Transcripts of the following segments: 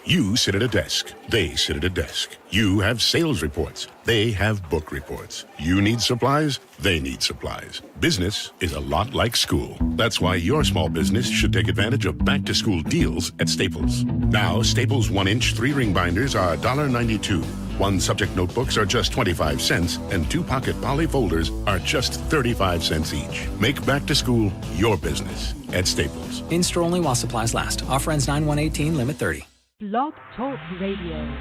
You sit at a desk. They sit at a desk. You have sales reports. They have book reports. You need supplies. They need supplies. Business is a lot like school. That's why your small business should take advantage of back-to-school deals at Staples. Now, Staples 1-inch 3-ring binders are $1.92. 1-subject notebooks are just 25 cents, and 2-pocket poly folders are just 35 cents each. Make back-to-school your business at Staples. In-store only while supplies last. Offer ends 9/1/18, limit 30. Blog Talk Radio.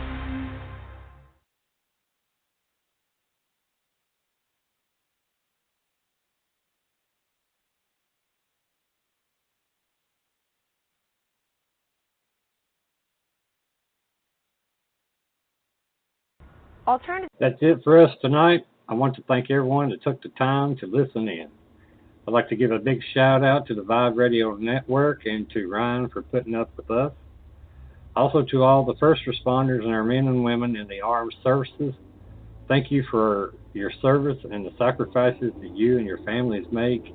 That's it for us tonight. I want to thank everyone that took the time to listen in. I'd like to give a big shout out to the Vibe Radio Network and to Ryan for putting up with us. Also to all the first responders and our men and women in the armed services, thank you for your service and the sacrifices that you and your families make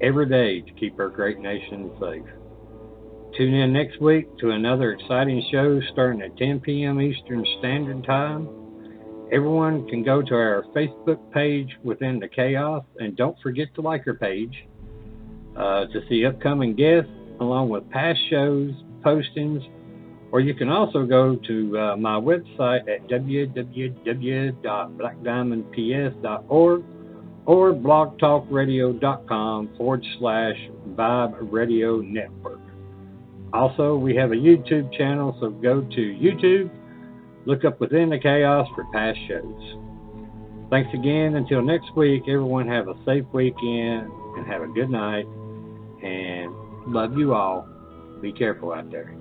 every day to keep our great nation safe. Tune in next week to another exciting show starting at 10 p.m. Eastern Standard Time. Everyone can go to our Facebook page Within the Chaos, and don't forget to like our page to see upcoming guests along with past shows, postings, or you can also go to my website at www.blackdiamondps.org or blogtalkradio.com/Vibe Radio Network. Also, we have a YouTube channel, so go to YouTube, look up Within the Chaos for past shows. Thanks again. Until next week, everyone have a safe weekend and have a good night. And love you all. Be careful out there.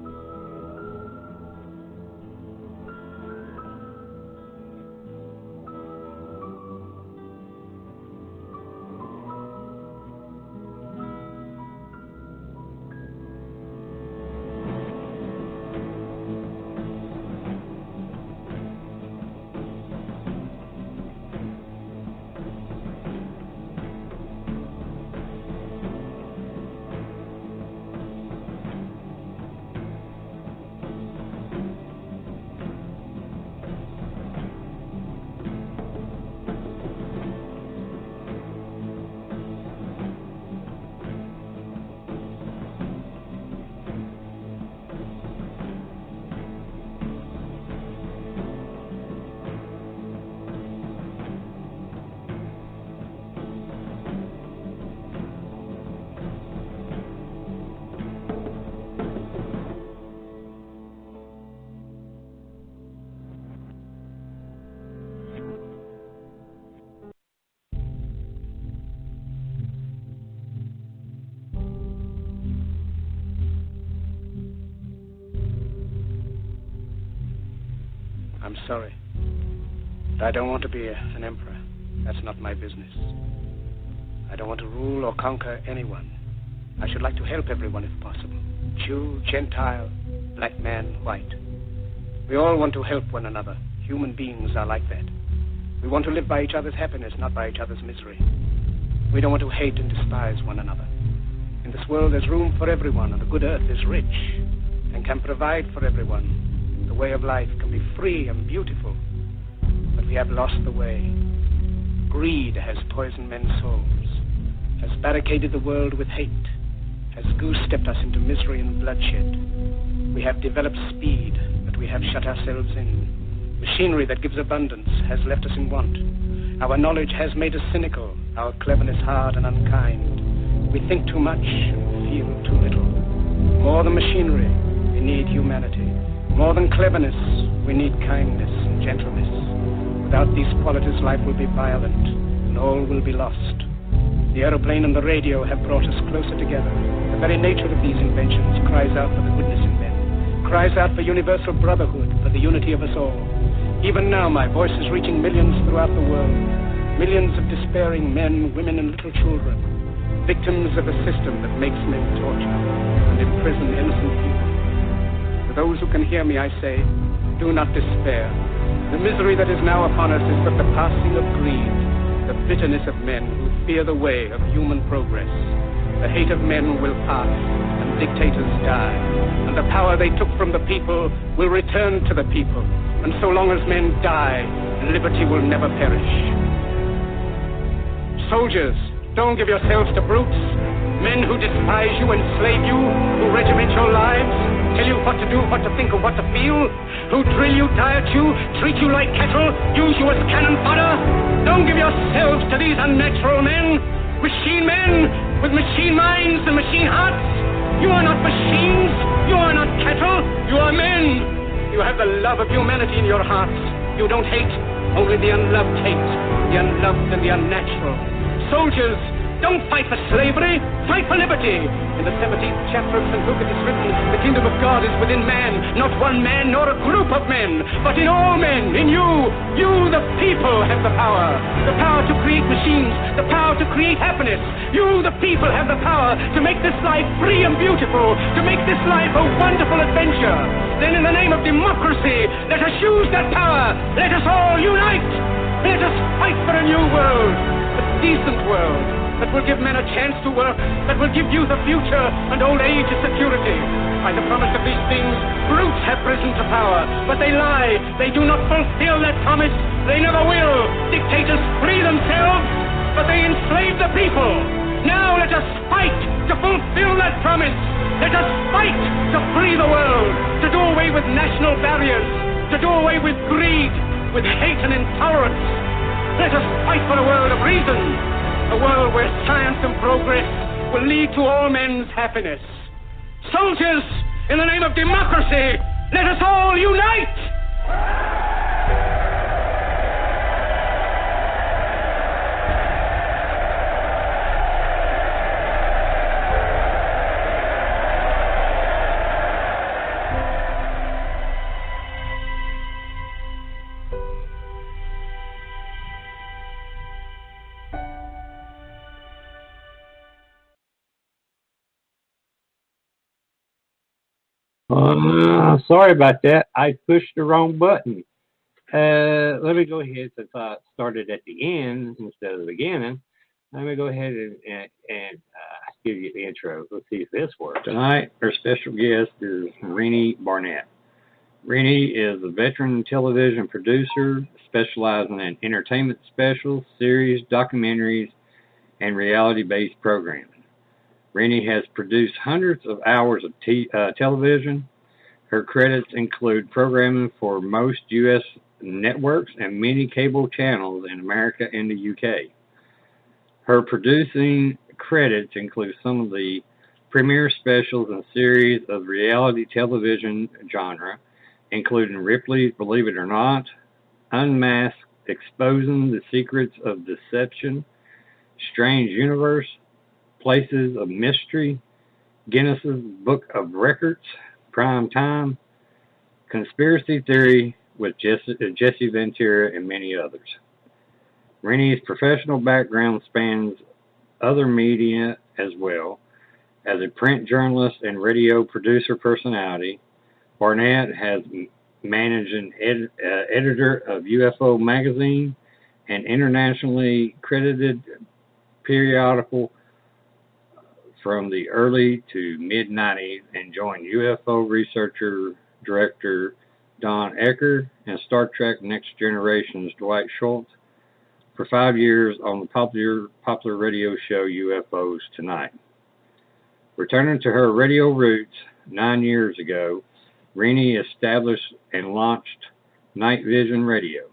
I'm sorry. But I don't want to be an emperor. That's not my business. I don't want to rule or conquer anyone. I should like to help everyone if possible. Jew, Gentile, black man, white. We all want to help one another. Human beings are like that. We want to live by each other's happiness, not by each other's misery. We don't want to hate and despise one another. In this world there's room for everyone, and the good earth is rich and can provide for everyone. The way of life can be free and beautiful, but we have lost the way. Greed has poisoned men's souls, has barricaded the world with hate, has goose-stepped us into misery and bloodshed. We have developed speed, but we have shut ourselves in. Machinery that gives abundance has left us in want. Our knowledge has made us cynical, our cleverness hard and unkind. We think too much and feel too little. More than machinery, we need humanity. More than cleverness, we need kindness and gentleness. Without these qualities, life will be violent, and all will be lost. The aeroplane and the radio have brought us closer together. The very nature of these inventions cries out for the goodness in men, cries out for universal brotherhood, for the unity of us all. Even now, my voice is reaching millions throughout the world, millions of despairing men, women, and little children, victims of a system that makes men torture and imprison innocent people. To those who can hear me, I say, do not despair. The misery that is now upon us is but the passing of greed, the bitterness of men who fear the way of human progress. The hate of men will pass, and dictators die, and the power they took from the people will return to the people. And so long as men die, liberty will never perish. Soldiers, don't give yourselves to brutes, men who despise you, enslave you, who regiment your lives, tell you what to do, what to think, or what to feel, who drill you, diet you, treat you like cattle, use you as cannon fodder. Don't give yourselves to these unnatural men with machine minds and machine hearts. You are not machines, you are not cattle, you are men. You have the love of humanity in your hearts. You don't hate, only the unloved hate, the unloved and the unnatural. Soldiers, don't fight for slavery, fight for liberty. In the 17th chapter of St. Luke it is written, the kingdom of God is within man, not one man nor a group of men, but in all men, in you. You, the people, have the power to create machines, the power to create happiness. You, the people, have the power to make this life free and beautiful, to make this life a wonderful adventure. Then in the name of democracy, let us use that power. Let us all unite. Let us fight for a new world, a decent world, that will give men a chance to work, that will give youth a future and old age a security. By the promise of these things, brutes have risen to power, but they lie. They do not fulfill that promise. They never will. Dictators free themselves, but they enslave the people. Now let us fight to fulfill that promise. Let us fight to free the world, to do away with national barriers, to do away with greed, with hate and intolerance. Let us fight for a world of reason, a world where science and progress will lead to all men's happiness. Soldiers, in the name of democracy, let us all unite! Sorry about that. I pushed the wrong button. Let me go ahead, since I started at the end instead of the beginning. Let me go ahead and give you the intro. Let's see if this works. Tonight, our special guest is René Barnett. René is a veteran television producer specializing in entertainment specials, series, documentaries, and reality-based programming. René has produced hundreds of hours of television. Her credits include programming for most U.S. networks and many cable channels in America and the UK. Her producing credits include some of the premier specials and series of reality television genre, including Ripley's Believe It or Not, Unmasked, Exposing the Secrets of Deception, Strange Universe, Places of Mystery, Guinness's Book of Records, Primetime, Conspiracy Theory with Jesse Ventura, and many others. René's professional background spans other media as well. As a print journalist and radio producer personality, Barnett has managed an editor of UFO Magazine, an internationally credited periodical from the early to mid-90s, and joined UFO researcher director Don Ecker and Star Trek Next Generation's Dwight Shultz for 5 years on the popular radio show UFOs Tonight. Returning to her radio roots 9 years ago, René established and launched Night Vision Radio,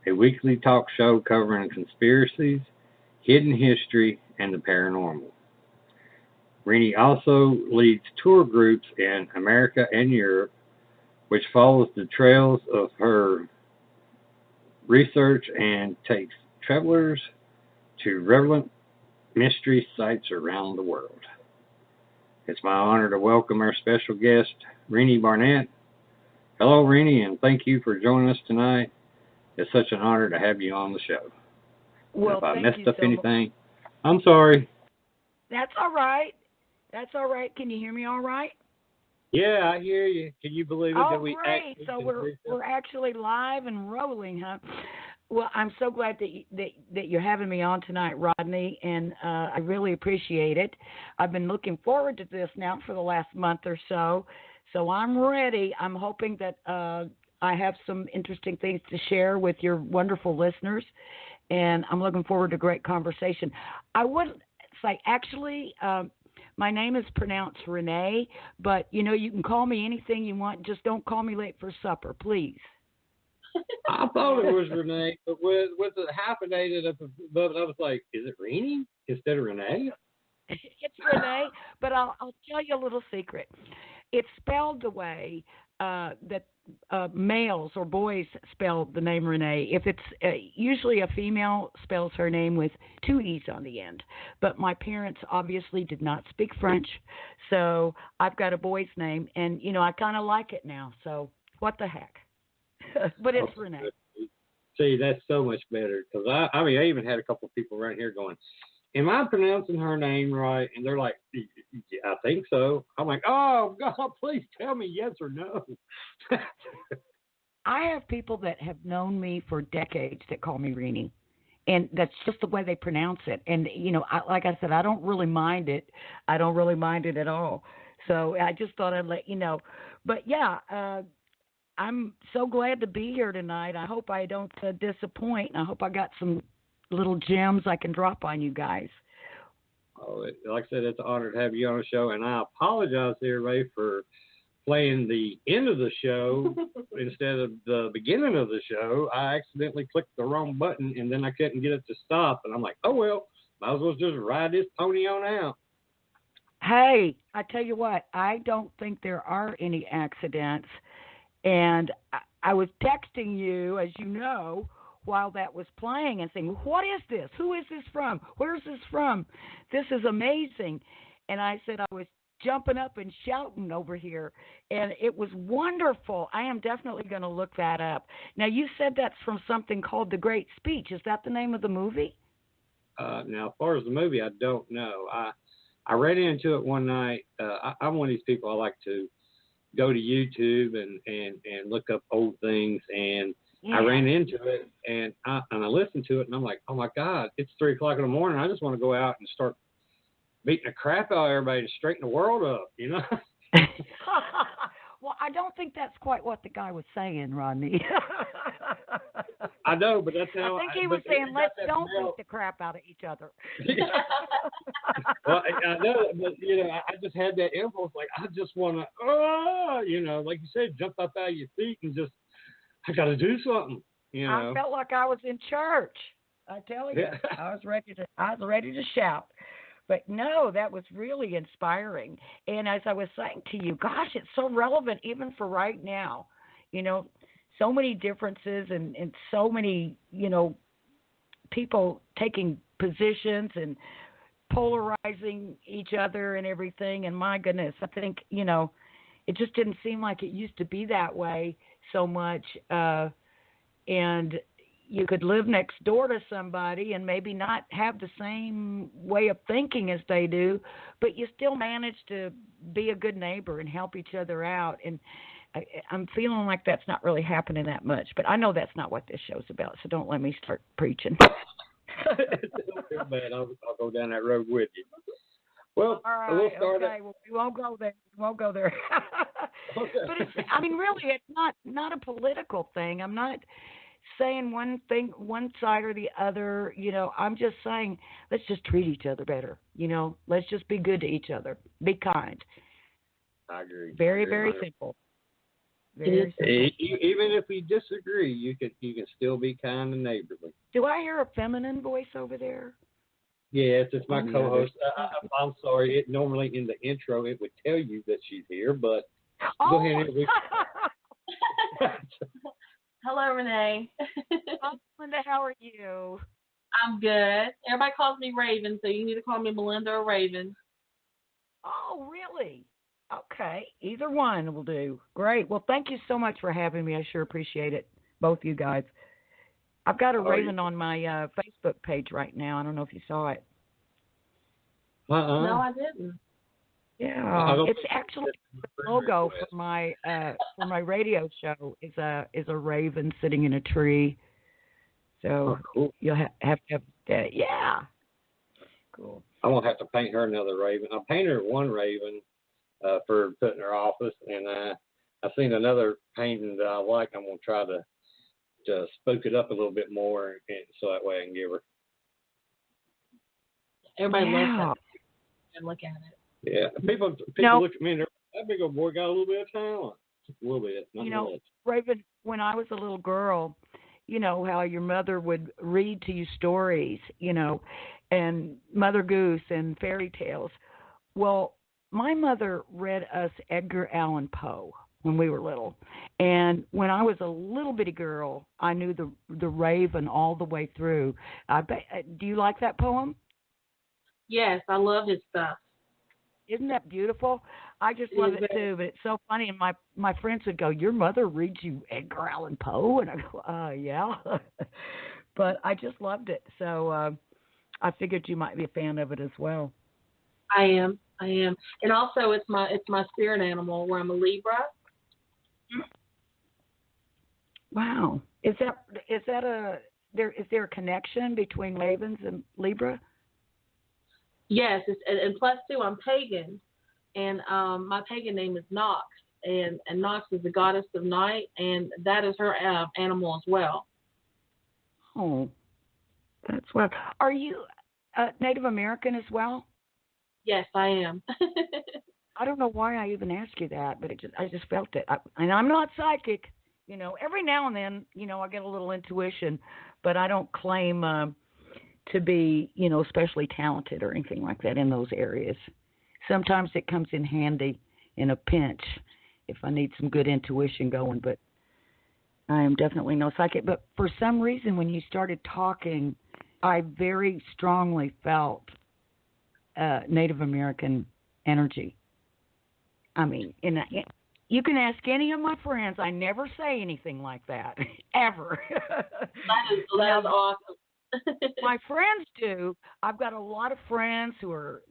a weekly talk show covering conspiracies, hidden history, and the paranormal. René also leads tour groups in America and Europe, which follows the trails of her research and takes travelers to relevant mystery sites around the world. It's my honor to welcome our special guest, René Barnett. Hello, René, and thank you for joining us tonight. It's such an honor to have you on the show. Well, if I thank messed you up so anything, I'm sorry. That's all right. That's all right. Can you hear me all right? Yeah, I hear you. Can you believe it? Oh, that we great. So we're actually live and rolling, huh? Well, I'm so glad that you're having me on tonight, Rodney, and I really appreciate it. I've been looking forward to this now for the last month or so, so I'm ready. I'm hoping that I have some interesting things to share with your wonderful listeners, and I'm looking forward to a great conversation. I would say, actually, my name is pronounced Renee, but, you can call me anything you want. Just don't call me late for supper, please. I thought it was Renee, but with the hyphenated up above it, I was like, is it Renee instead of Renee? It's Renee, but I'll tell you a little secret. It's spelled the way that males or boys spell the name Renee. If it's usually a female spells her name with 2 E's on the end. But my parents obviously did not speak French, so I've got a boy's name, and, I kind of like it now. So what the heck? But it's Renee. See, that's so much better because I even had a couple of people right here going, am I pronouncing her name right? And they're like, I think so. I'm like, oh, God, please tell me yes or no. I have people that have known me for decades that call me Renee. And that's just the way they pronounce it. And, like I said, I don't really mind it. I don't really mind it at all. So I just thought I'd let you know. But, yeah, I'm so glad to be here tonight. I hope I don't disappoint. I hope I got some little gems I can drop on you guys. Oh, like I said, it's an honor to have you on the show. And I apologize here, Ray, for playing the end of the show instead of the beginning of the show. I accidentally clicked the wrong button, and then I couldn't get it to stop. And I'm like, oh, well, might as well just ride this pony on out. Hey, I tell you what, I don't think there are any accidents. And I was texting you, as you know, while that was playing and saying, what is this? Who is this from? Where's this from? This is amazing. And I said I was jumping up and shouting over here, and it was wonderful. I am definitely going to look that up. Now, you said that's from something called The Great Speech. Is that the name of the movie? Now, as far as the movie, I don't know. I ran into it one night. I'm one of these people, I like to go to YouTube and look up old things, and I ran into it, and I listened to it, and I'm like, oh my God, it's 3:00 in the morning. I just want to go out and start beating the crap out of everybody to straighten the world up, Well, I don't think that's quite what the guy was saying, Rodney. I know, but that's how I think he was saying, let's don't beat the crap out of each other. Well, I know, but, I just had that impulse, like, I just want to, like you said, jump up out of your feet and just, I got to do something, I felt like I was in church. I tell you, I was ready to shout. But no, that was really inspiring. And as I was saying to you, gosh, it's so relevant even for right now. So many differences and so many, people taking positions and polarizing each other and everything. And my goodness, I think, it just didn't seem like it used to be that way so much. And you could live next door to somebody and maybe not have the same way of thinking as they do, but you still manage to be a good neighbor and help each other out. And I'm feeling like that's not really happening that much, but I know that's not what this show's about, so don't let me start preaching. Don't feel bad. I'll go down that road with you. Well, all right, we'll start okay. Well, we won't go there. Okay. But really, it's not a political thing. I'm not saying one thing, one side or the other. I'm just saying let's just treat each other better. Let's just be good to each other. Be kind. I agree. Very simple. Very simple. Even if we disagree, you can still be kind and neighborly. Do I hear a feminine voice over there? Yes, it's my co-host. I'm sorry. Normally in the intro it would tell you that she's here, but go ahead. Hello, Renee. Melinda, how are you? I'm good. Everybody calls me Raven, so you need to call me Melinda or Raven. Oh, really? Okay. Either one will do. Great. Well, thank you so much for having me. I sure appreciate it, both you guys. I've got a Raven on my Facebook page right now. I don't know if you saw it. No, I didn't. Yeah, it's actually the logo for my radio show is a raven sitting in a tree, So cool. you'll have to have that. Yeah. Cool. I'm going to have to paint her another raven. I painted her one raven for putting her office, and I've seen another painting that I like. I'm going to try to spook it up a little bit more, and so that way I can give her. Everybody loves that and look at it. Yeah, people look at me and they're that big old boy got a little bit of talent. A little bit, not much. Raven, when I was a little girl, you know how your mother would read to you stories, and Mother Goose and fairy tales. Well, my mother read us Edgar Allan Poe when we were little. And when I was a little bitty girl, I knew the Raven all the way through. Do you like that poem? Yes, I love his stuff. Isn't that beautiful? I just love it too, but it's so funny. And my friends would go, "Your mother reads you Edgar Allan Poe?" And I go, "Yeah." But I just loved it. So I figured you might be a fan of it as well. I am. And also it's my spirit animal where I'm a Libra. Wow. Is there a connection between ravens and Libra? Yes, and plus too, I'm pagan, and my pagan name is Nox, and Nox is the goddess of night, and that is her animal as well. Oh, that's well. Are you Native American as well? Yes, I am. I don't know why I even asked you that, but I just felt it. And I'm not psychic, Every now and then, I get a little intuition, but I don't claim to be, especially talented or anything like that in those areas. Sometimes it comes in handy in a pinch if I need some good intuition going, but I am definitely no psychic. But for some reason, when you started talking, I very strongly felt Native American energy. I mean, you can ask any of my friends. I never say anything like that, ever. That is awesome. My friends do. I've got a lot of friends who are,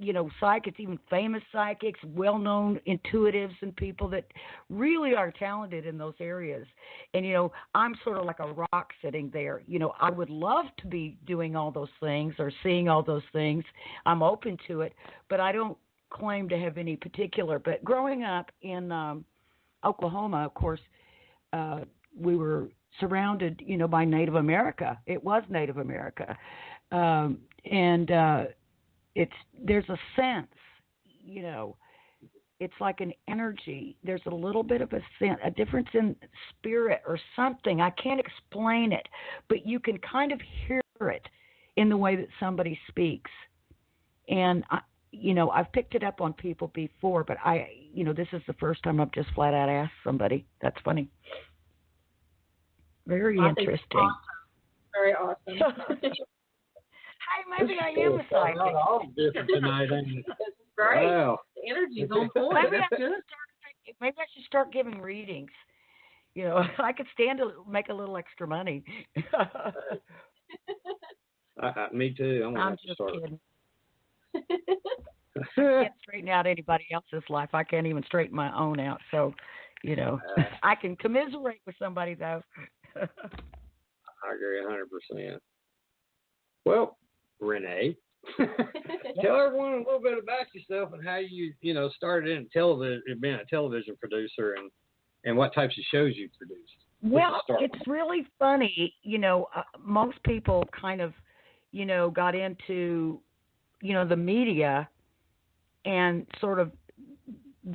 psychics, even famous psychics, well-known intuitives, and people that really are talented in those areas. And, I'm sort of like a rock sitting there. I would love to be doing all those things or seeing all those things. I'm open to it, but I don't claim to have any particular. But growing up in Oklahoma, of course, we were surrounded, by Native America. It was Native America. And there's a sense, it's like an energy. There's a little bit of a difference in spirit or something. I can't explain it, but you can kind of hear it in the way that somebody speaks. And, I've picked it up on people before, but this is the first time I've just flat out asked somebody. That's funny. Very interesting. Very awesome. Hey, maybe I am a psychic. All different tonight, ain't it? This is great. Wow. The energy's on point. Maybe I should start giving readings. I could stand to make a little extra money. Me too. I'm just kidding. I can't straighten out anybody else's life. I can't even straighten my own out. So, I can commiserate with somebody, though. I agree 100%. Well, Renee, tell everyone a little bit about yourself and how you, started in television, being a television producer, and what types of shows you produced. Well, it's really funny. Most people kind of, got into, the media and sort of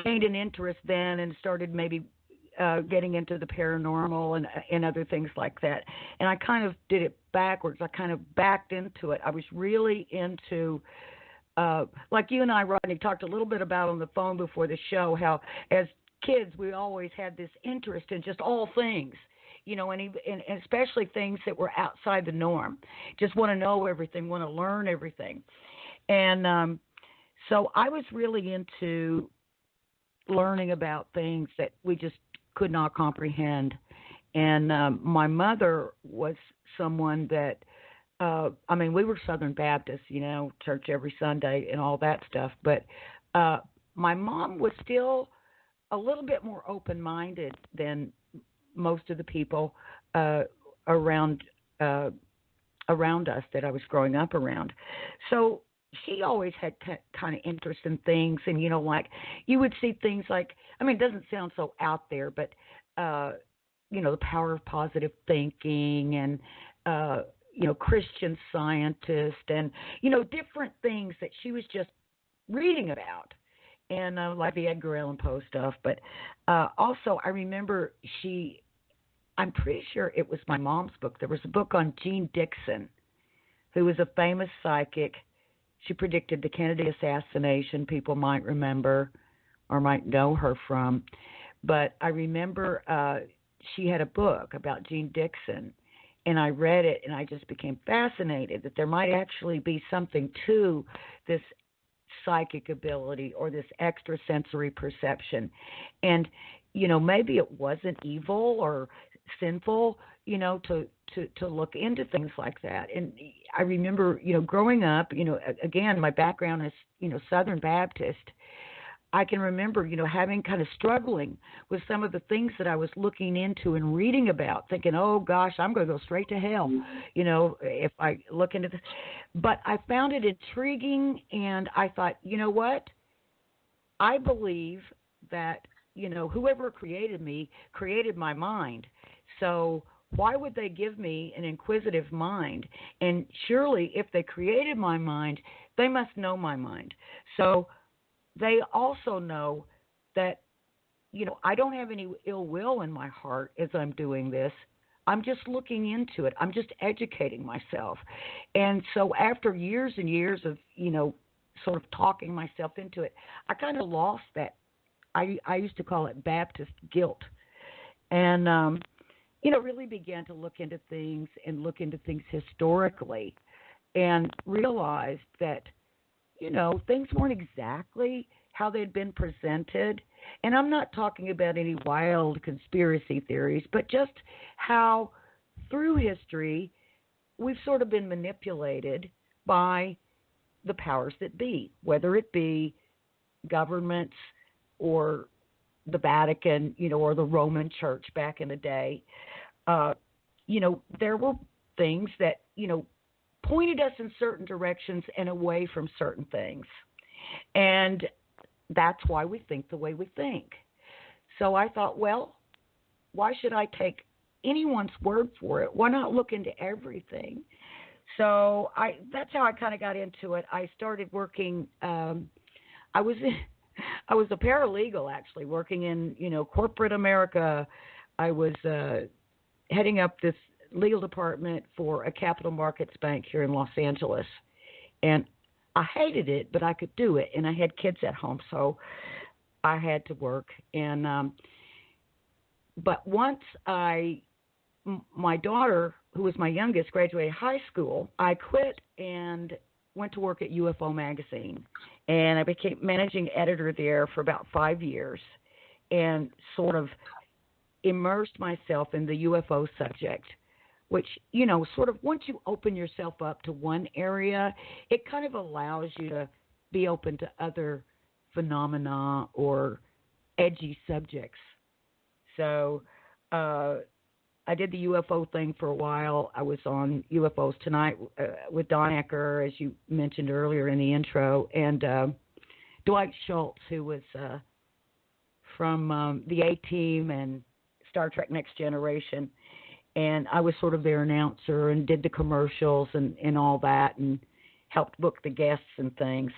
gained an interest then and started maybe getting into the paranormal and other things like that. And I kind of did it backwards. I kind of backed into it. I was really into, like you and I, Rodney, talked a little bit about on the phone before the show, how as kids we always had this interest in just all things, and especially things that were outside the norm. Just want to know everything, want to learn everything. And so I was really into learning about things that we just could not comprehend. And my mother was someone that, we were Southern Baptists, church every Sunday and all that stuff. But my mom was still a little bit more open-minded than most of the people around around us that I was growing up around. So she always had kind of interest in things, and like you would see things like, I mean, it doesn't sound so out there, but the power of positive thinking and Christian Scientist and different things that she was just reading about, and like the Edgar Allan Poe stuff. But also, I remember I'm pretty sure it was my mom's book. There was a book on Jean Dixon, who was a famous psychic. She predicted the Kennedy assassination, people might remember or might know her from. But I remember she had a book about Jean Dixon, and I read it, and I just became fascinated that there might actually be something to this psychic ability or this extrasensory perception. And, maybe it wasn't evil or sinful, to look into things like that. And I remember, growing up, again, my background is, Southern Baptist. I can remember, having kind of struggling with some of the things that I was looking into and reading about, thinking, oh gosh, I'm going to go straight to hell, if I look into this. But I found it intriguing, and I thought, you know what? I believe that, whoever created me created my mind. So why would they give me an inquisitive mind? And surely if they created my mind, they must know my mind. So they also know that, I don't have any ill will in my heart as I'm doing this. I'm just looking into it. I'm just educating myself. And so after years and years of, sort of talking myself into it, I kind of lost that. I used to call it Baptist guilt. And, really began to look into things historically and realized that, things weren't exactly how they'd been presented. And I'm not talking about any wild conspiracy theories, but just how through history we've sort of been manipulated by the powers that be, whether it be governments or the Vatican, or the Roman Church back in the day. There were things that, pointed us in certain directions and away from certain things. And that's why we think the way we think. So I thought, well, why should I take anyone's word for it? Why not look into everything? So that's how I kind of got into it. I started working, I was a paralegal, actually, working in, corporate America. I was heading up this legal department for a capital markets bank here in Los Angeles. And I hated it, but I could do it. And I had kids at home, so I had to work. And but once my daughter, who was my youngest, graduated high school, I quit and went to work at UFO Magazine. And I became managing editor there for about 5 years and sort of immersed myself in the UFO subject, which, sort of once you open yourself up to one area, it kind of allows you to be open to other phenomena or edgy subjects. So I did the UFO thing for a while. I was on UFOs Tonight with Don Ecker, as you mentioned earlier in the intro, and Dwight Shultz, who was from the A-Team and Star Trek Next Generation. And I was sort of their announcer and did the commercials and all that and helped book the guests and things.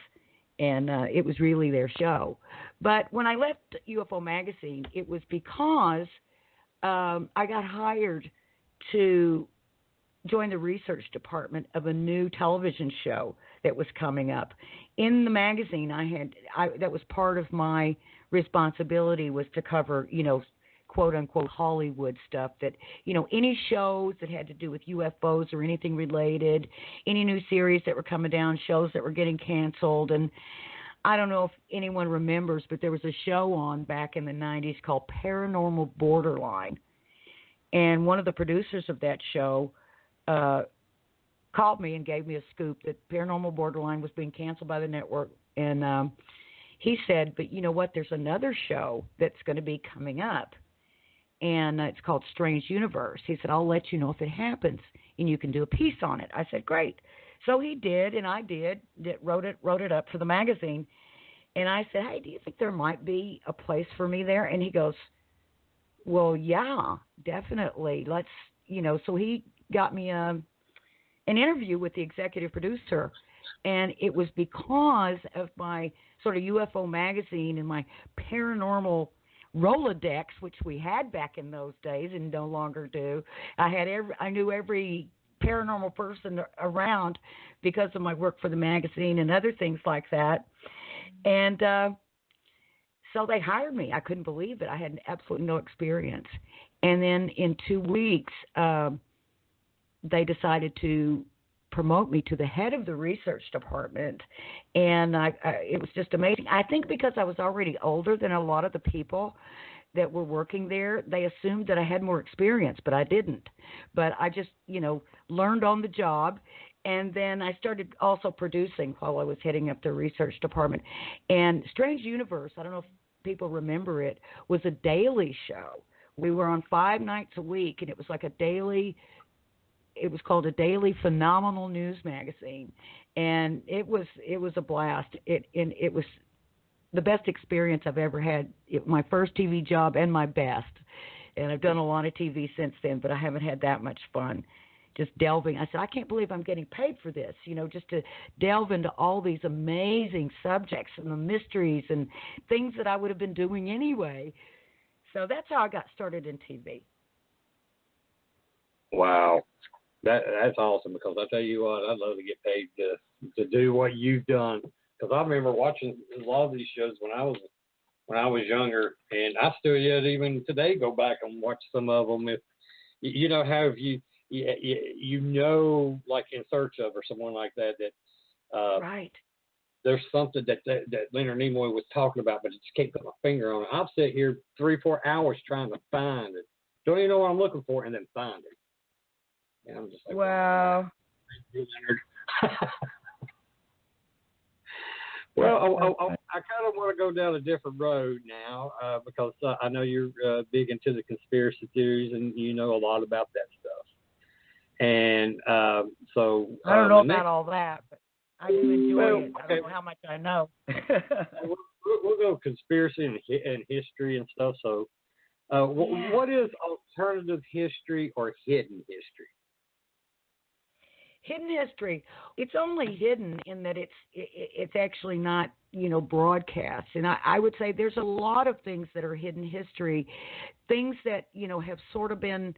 And it was really their show. But when I left UFO Magazine, it was because I got hired to join the research department of a new television show that was coming up. In the magazine, that was part of my responsibility, was to cover, quote unquote Hollywood stuff, that, any shows that had to do with UFOs or anything related, any new series that were coming down, shows that were getting canceled. And I don't know if anyone remembers, but there was a show on back in the 90s called Paranormal Borderline. And one of the producers of that show called me and gave me a scoop that Paranormal Borderline was being canceled by the network. And he said, but you know what, there's another show that's going to be coming up. and it's called Strange Universe. He said, I'll let you know if it happens, and you can do a piece on it. I said, great. So he did, and I wrote it up for the magazine. And I said, hey, do you think there might be a place for me there? And he goes, well, yeah, definitely. Let's, so he got me an interview with the executive producer. And it was because of my sort of UFO magazine and my paranormal Rolodex, which we had back in those days and no longer do. I knew every paranormal person around because of my work for the magazine and other things like that. And so they hired me. I couldn't believe it. I had absolutely no experience. And then in 2 weeks, they decided to promote me to the head of the research department. And it was just amazing. I think because I was already older than a lot of the people that were working there, they assumed that I had more experience, but I didn't. But I just, learned on the job. And then I started also producing while I was heading up the research department. And Strange Universe, I don't know if people remember it, was a daily show. We were on 5 nights a week, and it was like it was called a daily phenomenal news magazine. And it was a blast. It was the best experience I've ever had. My first TV job and my best. And I've done a lot of TV since then, but I haven't had that much fun. Just delving. I said, I can't believe I'm getting paid for this, just to delve into all these amazing subjects and the mysteries and things that I would have been doing anyway. So that's how I got started in TV. Wow. That's awesome, because I tell you what, I'd love to get paid to do what you've done. Because I remember watching a lot of these shows when I was younger, and I still yet even today go back and watch some of them. If how like In Search Of or someone like that right. There's something that Leonard Nimoy was talking about, but I just can't put my finger on it. I'll sit here 3-4 hours trying to find it. Don't even know what I'm looking for, and then find it. And I'm just like, wow. Thank you, Leonard. Well, I kind of want to go down a different road now because I know you're big into the conspiracy theories, and you know a lot about that stuff. And so I don't know about all that, but I do enjoy it. I don't know how much I know. we'll go conspiracy and history and stuff. So what is alternative history or hidden history? Hidden history, it's only hidden in that it's actually not, broadcast. And I would say there's a lot of things that are hidden history, things that, have sort of been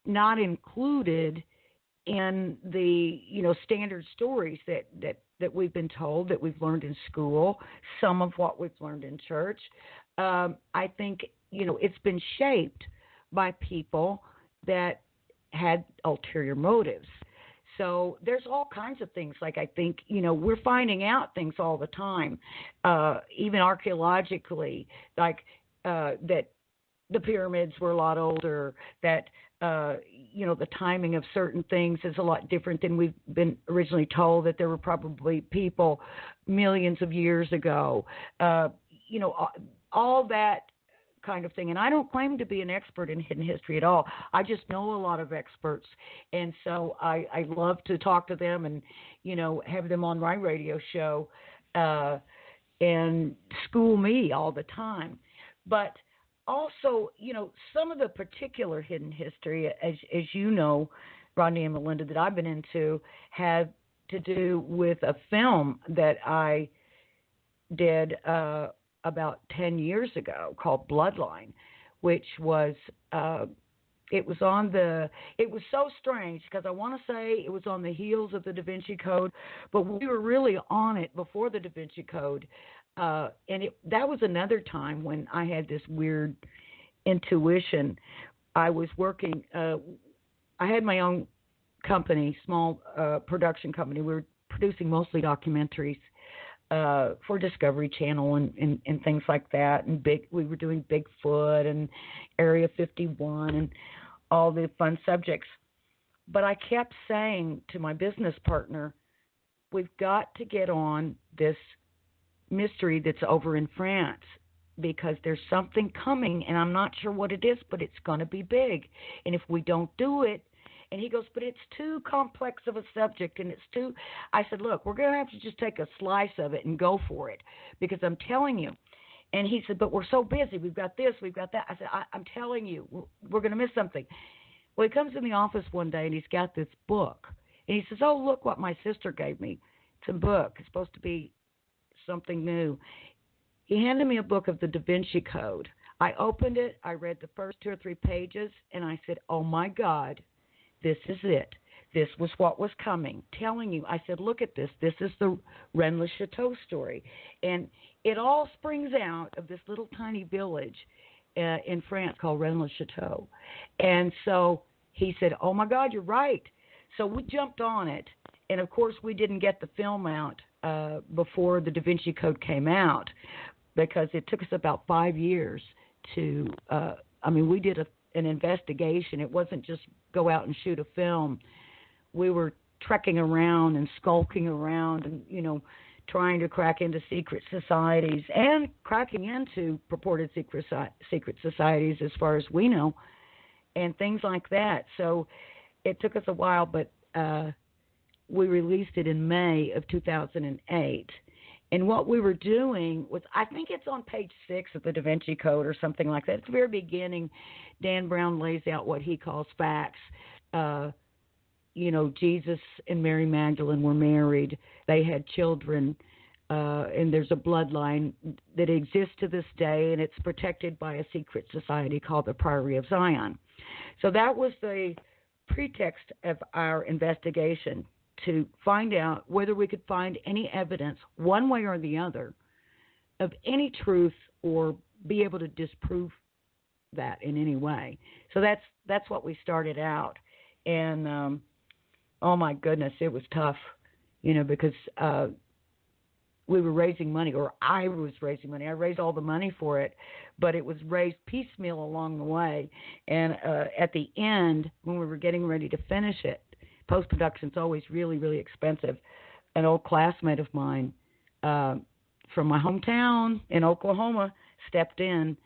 not included in the, standard stories that we've been told, that we've learned in school, some of what we've learned in church. I think, it's been shaped by people that had ulterior motives. So there's all kinds of things. Like, I think, we're finding out things all the time, even archaeologically, like that the pyramids were a lot older, that, the timing of certain things is a lot different than we've been originally told, that there were probably people millions of years ago, all that kind of thing. And I don't claim to be an expert in hidden history at all. I just know a lot of experts. And so I love to talk to them and, have them on my radio show and school me all the time. But also, some of the particular hidden history, as you know, Rodney and Melinda, that I've been into, had to do with a film that I did about 10 years ago called Bloodline, which was it was so strange because I want to say it was on the heels of the Da Vinci Code, but we were really on it before the Da Vinci Code. And that was another time when I had this weird intuition. I was working, I had my own company, small production company. We were producing mostly documentaries for Discovery Channel and things like that. And we were doing Bigfoot and Area 51 and all the fun subjects. But I kept saying to my business partner, we've got to get on this mystery that's over in France. because there's something coming, and I'm not sure what it is, but it's going to be big. And if we don't do it, and he goes, but it's too complex of a subject, and it's too, I said, look, we're going to have to just take a slice of it and go for it, because I'm telling you. And he said, but we're so busy. We've got this, we've got that. I said, I'm telling you, we're going to miss something. Well, he comes in the office one day, and he's got this book. And he says, oh, look what my sister gave me. It's a book. It's supposed to be something new. He handed me a book of the Da Vinci Code. I opened it. I read the first 2 or 3 pages, and I said, oh, my God, this is it. This was what was coming. Telling you, I said, look at this. This is the Rennes-le-Chateau story. And it all springs out of this little tiny village in France called Rennes-le-Chateau. And so he said, oh, my God, you're right. So we jumped on it. And, of course, we didn't get the film out before the Da Vinci Code came out, because it took us about 5 years to, we did an investigation. It wasn't just go out and shoot a film. We were trekking around and skulking around and, trying to crack into secret societies and cracking into purported secret societies as far as we know, and things like that. So it took us a while, but we released it in May of 2008. And what we were doing was, I think it's on page 6 of the Da Vinci Code or something like that. At the very beginning, Dan Brown lays out what he calls facts. Jesus and Mary Magdalene were married. They had children, and there's a bloodline that exists to this day, and it's protected by a secret society called the Priory of Zion. So that was the pretext of our investigation, to find out whether we could find any evidence, one way or the other, of any truth or be able to disprove that in any way. So that's what we started out. And, oh, my goodness, it was tough, because we were raising money, or I was raising money. I raised all the money for it, but it was raised piecemeal along the way. And at the end, when we were getting ready to finish it, post-production is always really, really expensive. An old classmate of mine from my hometown in Oklahoma stepped in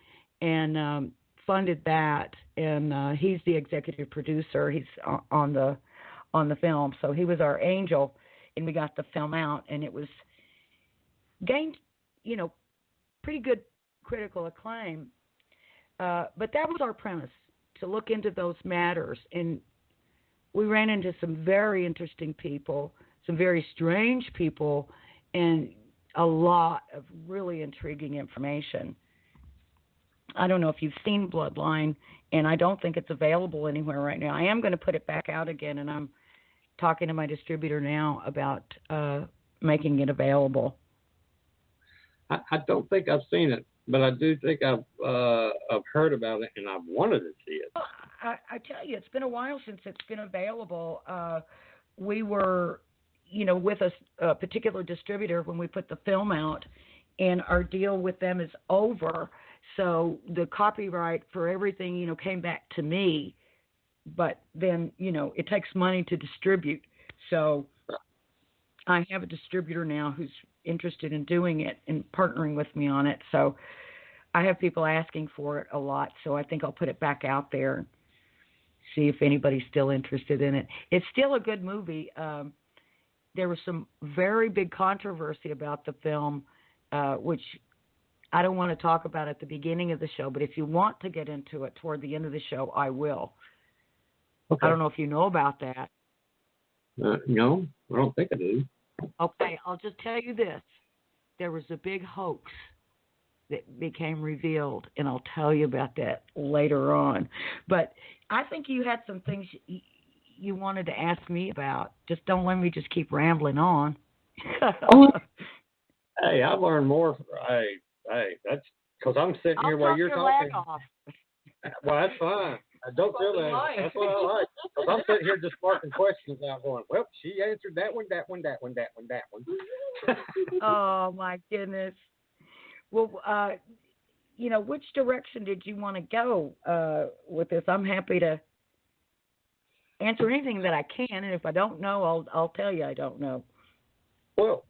and funded that, and he's the executive producer. He's on the film, so he was our angel, and we got the film out, and it was gained, pretty good critical acclaim. But that was our premise, to look into those matters, and we ran into some very interesting people, some very strange people, and a lot of really intriguing information. I don't know if you've seen Bloodline, and I don't think it's available anywhere right now. I am going to put it back out again, and I'm talking to my distributor now about making it available. I don't think I've seen it, but I do think I've heard about it, and I've wanted to see it. I tell you, it's been a while since it's been available. We were, with a particular distributor when we put the film out, and our deal with them is over. So the copyright for everything, came back to me. But then, it takes money to distribute. So I have a distributor now who's interested in doing it and partnering with me on it. So I have people asking for it a lot. So I think I'll put it back out there and see if anybody's still interested in it. It's still a good movie. There was some very big controversy about the film, which I don't want to talk about at the beginning of the show. But if you want to get into it toward the end of the show, I will. Okay. I don't know if you know about that. No, I don't think I do. Okay, I'll just tell you this. There was a big hoax that became revealed, and I'll tell you about that later on. But I think you had some things you wanted to ask me about. Just don't let me just keep rambling on. Hey, I learned more. Hey, that's because I'm sitting here while you're talking. Well, that's fine. I don't feel that. That's what I like. Because I'm sitting here just marking questions out going, well, she answered that one. Oh, my goodness. Well, which direction did you want to go with this? I'm happy to answer anything that I can, and if I don't know, I'll tell you I don't know. Well,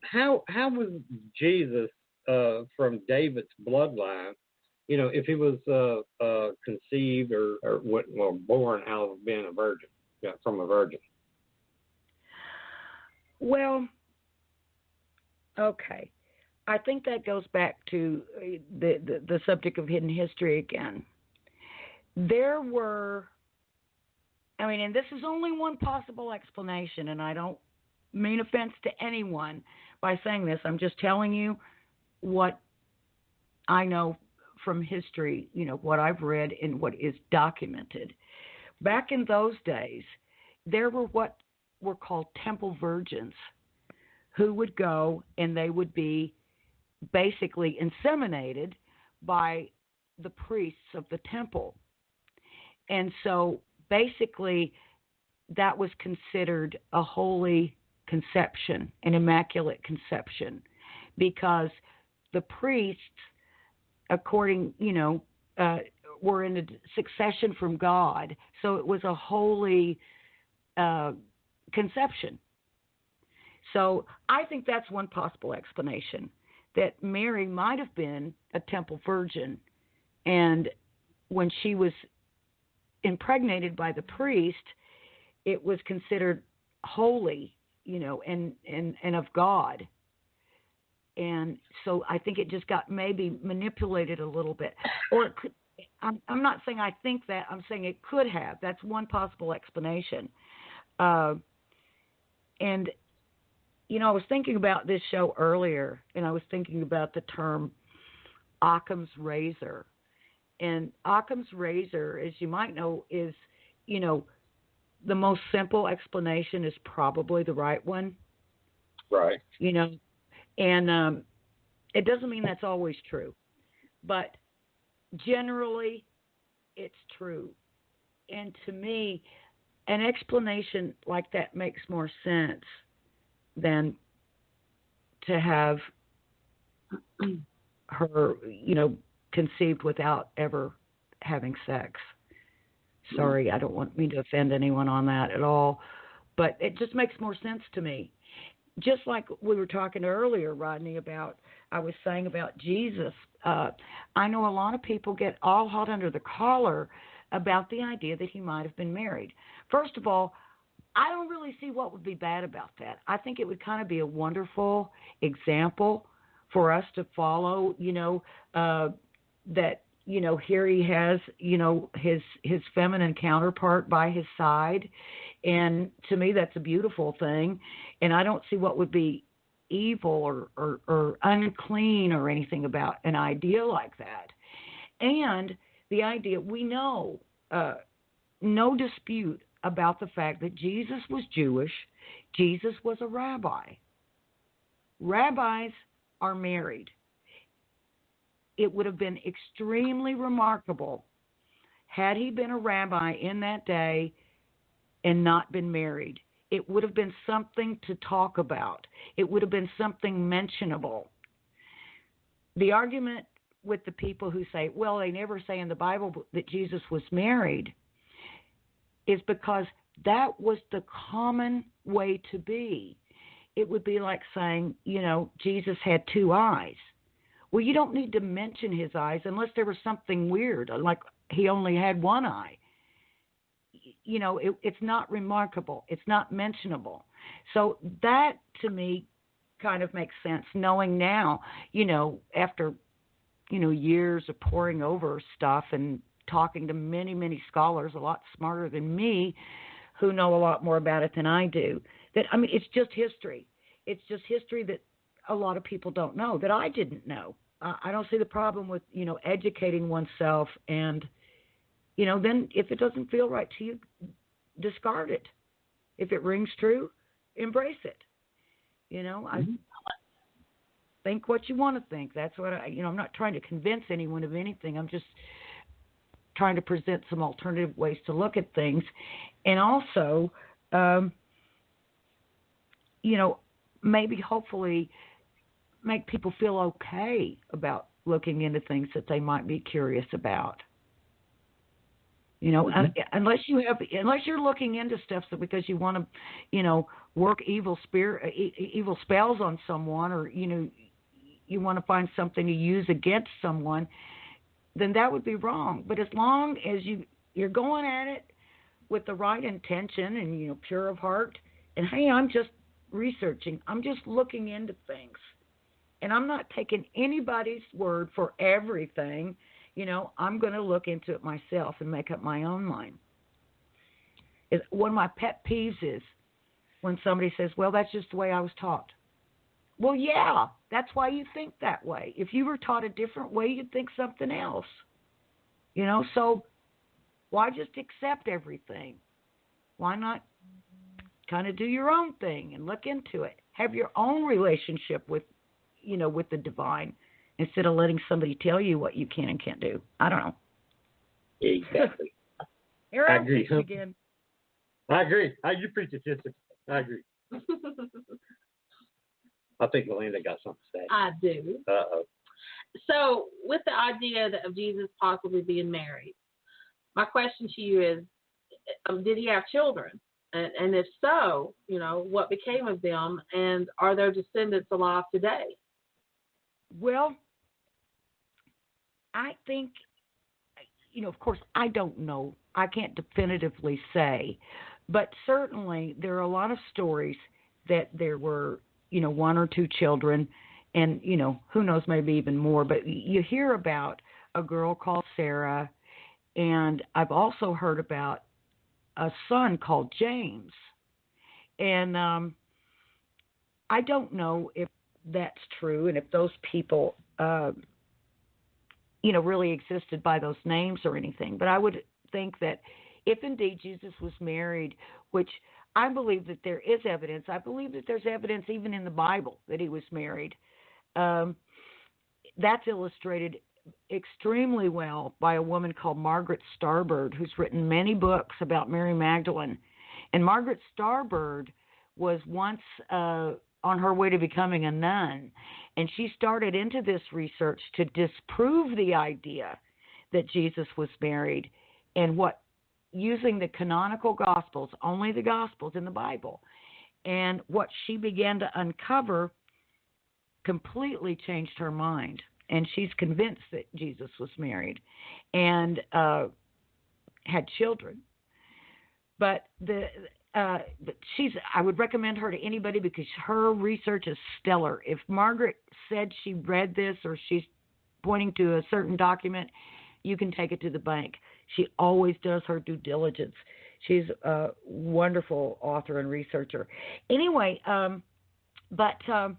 how was Jesus from David's bloodline, if he was conceived or born out of being a virgin, from a virgin. Well, okay. I think that goes back to the subject of hidden history again. There were, and this is only one possible explanation, and I don't mean offense to anyone by saying this. I'm just telling you what I know from history, what I've read and what is documented. Back in those days, there were what were called temple virgins who would go and they would be basically inseminated by the priests of the temple. And so basically that was considered a holy conception, an immaculate conception, because the priests, according, were in a succession from God. So it was a holy conception. So I think that's one possible explanation, that Mary might have been a temple virgin, and when she was impregnated by the priest, it was considered holy, and of God. And so I think it just got maybe manipulated a little bit. Or it could, I'm not saying I think that, I'm saying it could have. That's one possible explanation. And, I was thinking about this show earlier, and I was thinking about the term Occam's razor. And Occam's razor, as you might know, is, the most simple explanation is probably the right one. Right. And it doesn't mean that's always true, but generally it's true. And to me, an explanation like that makes more sense than to have her, conceived without ever having sex. Sorry, I don't mean to offend anyone on that at all, but it just makes more sense to me. Just like we were talking earlier, Rodney, I was saying about Jesus. I know a lot of people get all hot under the collar about the idea that he might have been married. First of all, I don't really see what would be bad about that. I think it would kind of be a wonderful example for us to follow, that, here he has, his feminine counterpart by his side. And to me, that's a beautiful thing. And I don't see what would be evil or unclean or anything about an idea like that. And the idea, we know, no dispute about the fact that Jesus was Jewish. Jesus was a rabbi. Rabbis are married. It would have been extremely remarkable had he been a rabbi in that day and not been married. It would have been something to talk about. It would have been something mentionable. The argument with the people who say, well, they never say in the Bible that Jesus was married, is because that was the common way to be. It would be like saying, Jesus had two eyes. Well, you don't need to mention his eyes unless there was something weird, like he only had one eye. It's not remarkable. It's not mentionable. So that, to me, kind of makes sense, knowing now, after, years of poring over stuff and talking to many, many scholars a lot smarter than me who know a lot more about it than I do, that, it's just history. It's just history that a lot of people don't know, that I didn't know. I don't see the problem with, educating oneself and, then if it doesn't feel right to you, discard it. If it rings true, embrace it. I think what you want to think. That's what I'm not trying to convince anyone of anything. I'm just trying to present some alternative ways to look at things. And also, maybe hopefully make people feel okay about looking into things that they might be curious about. Unless you're looking into stuff because you want to, work evil spells on someone, or you want to find something to use against someone, then that would be wrong. But as long as you're going at it with the right intention and, pure of heart, and hey, I'm just researching, I'm just looking into things, and I'm not taking anybody's word for everything. I'm going to look into it myself and make up my own mind. One of my pet peeves is when somebody says, well, that's just the way I was taught. Well, yeah, that's why you think that way. If you were taught a different way, you'd think something else. So why just accept everything? Why not kind of do your own thing and look into it? Have your own relationship with the divine instead of letting somebody tell you what you can and can't do. I don't know. Exactly. Here I agree. Again. I agree. You preach it, sister. I agree. I think Melinda got something to say. I do. Uh-oh. So, with the idea of Jesus possibly being married, my question to you is, did he have children? And if so, what became of them? And are their descendants alive today? Well, I think, of course, I don't know. I can't definitively say. But certainly there are a lot of stories that there were, one or two children, and, who knows, maybe even more. But you hear about a girl called Sarah, and I've also heard about a son called James. And I don't know if that's true and if those people, really existed by those names or anything. But I would think that if indeed Jesus was married, which I believe that there is evidence, I believe that there's evidence even in the Bible that he was married. That's illustrated extremely well by a woman called Margaret Starbird, who's written many books about Mary Magdalene. And Margaret Starbird was once on her way to becoming a nun, and she started into this research to disprove the idea that Jesus was married, and using the canonical Gospels, only the Gospels in the Bible. And what she began to uncover completely changed her mind. And she's convinced that Jesus was married and had children. But I would recommend her to anybody because her research is stellar. If Margaret said she read this or she's pointing to a certain document, you can take it to the bank. She always does her due diligence. She's a wonderful author and researcher. Anyway, but the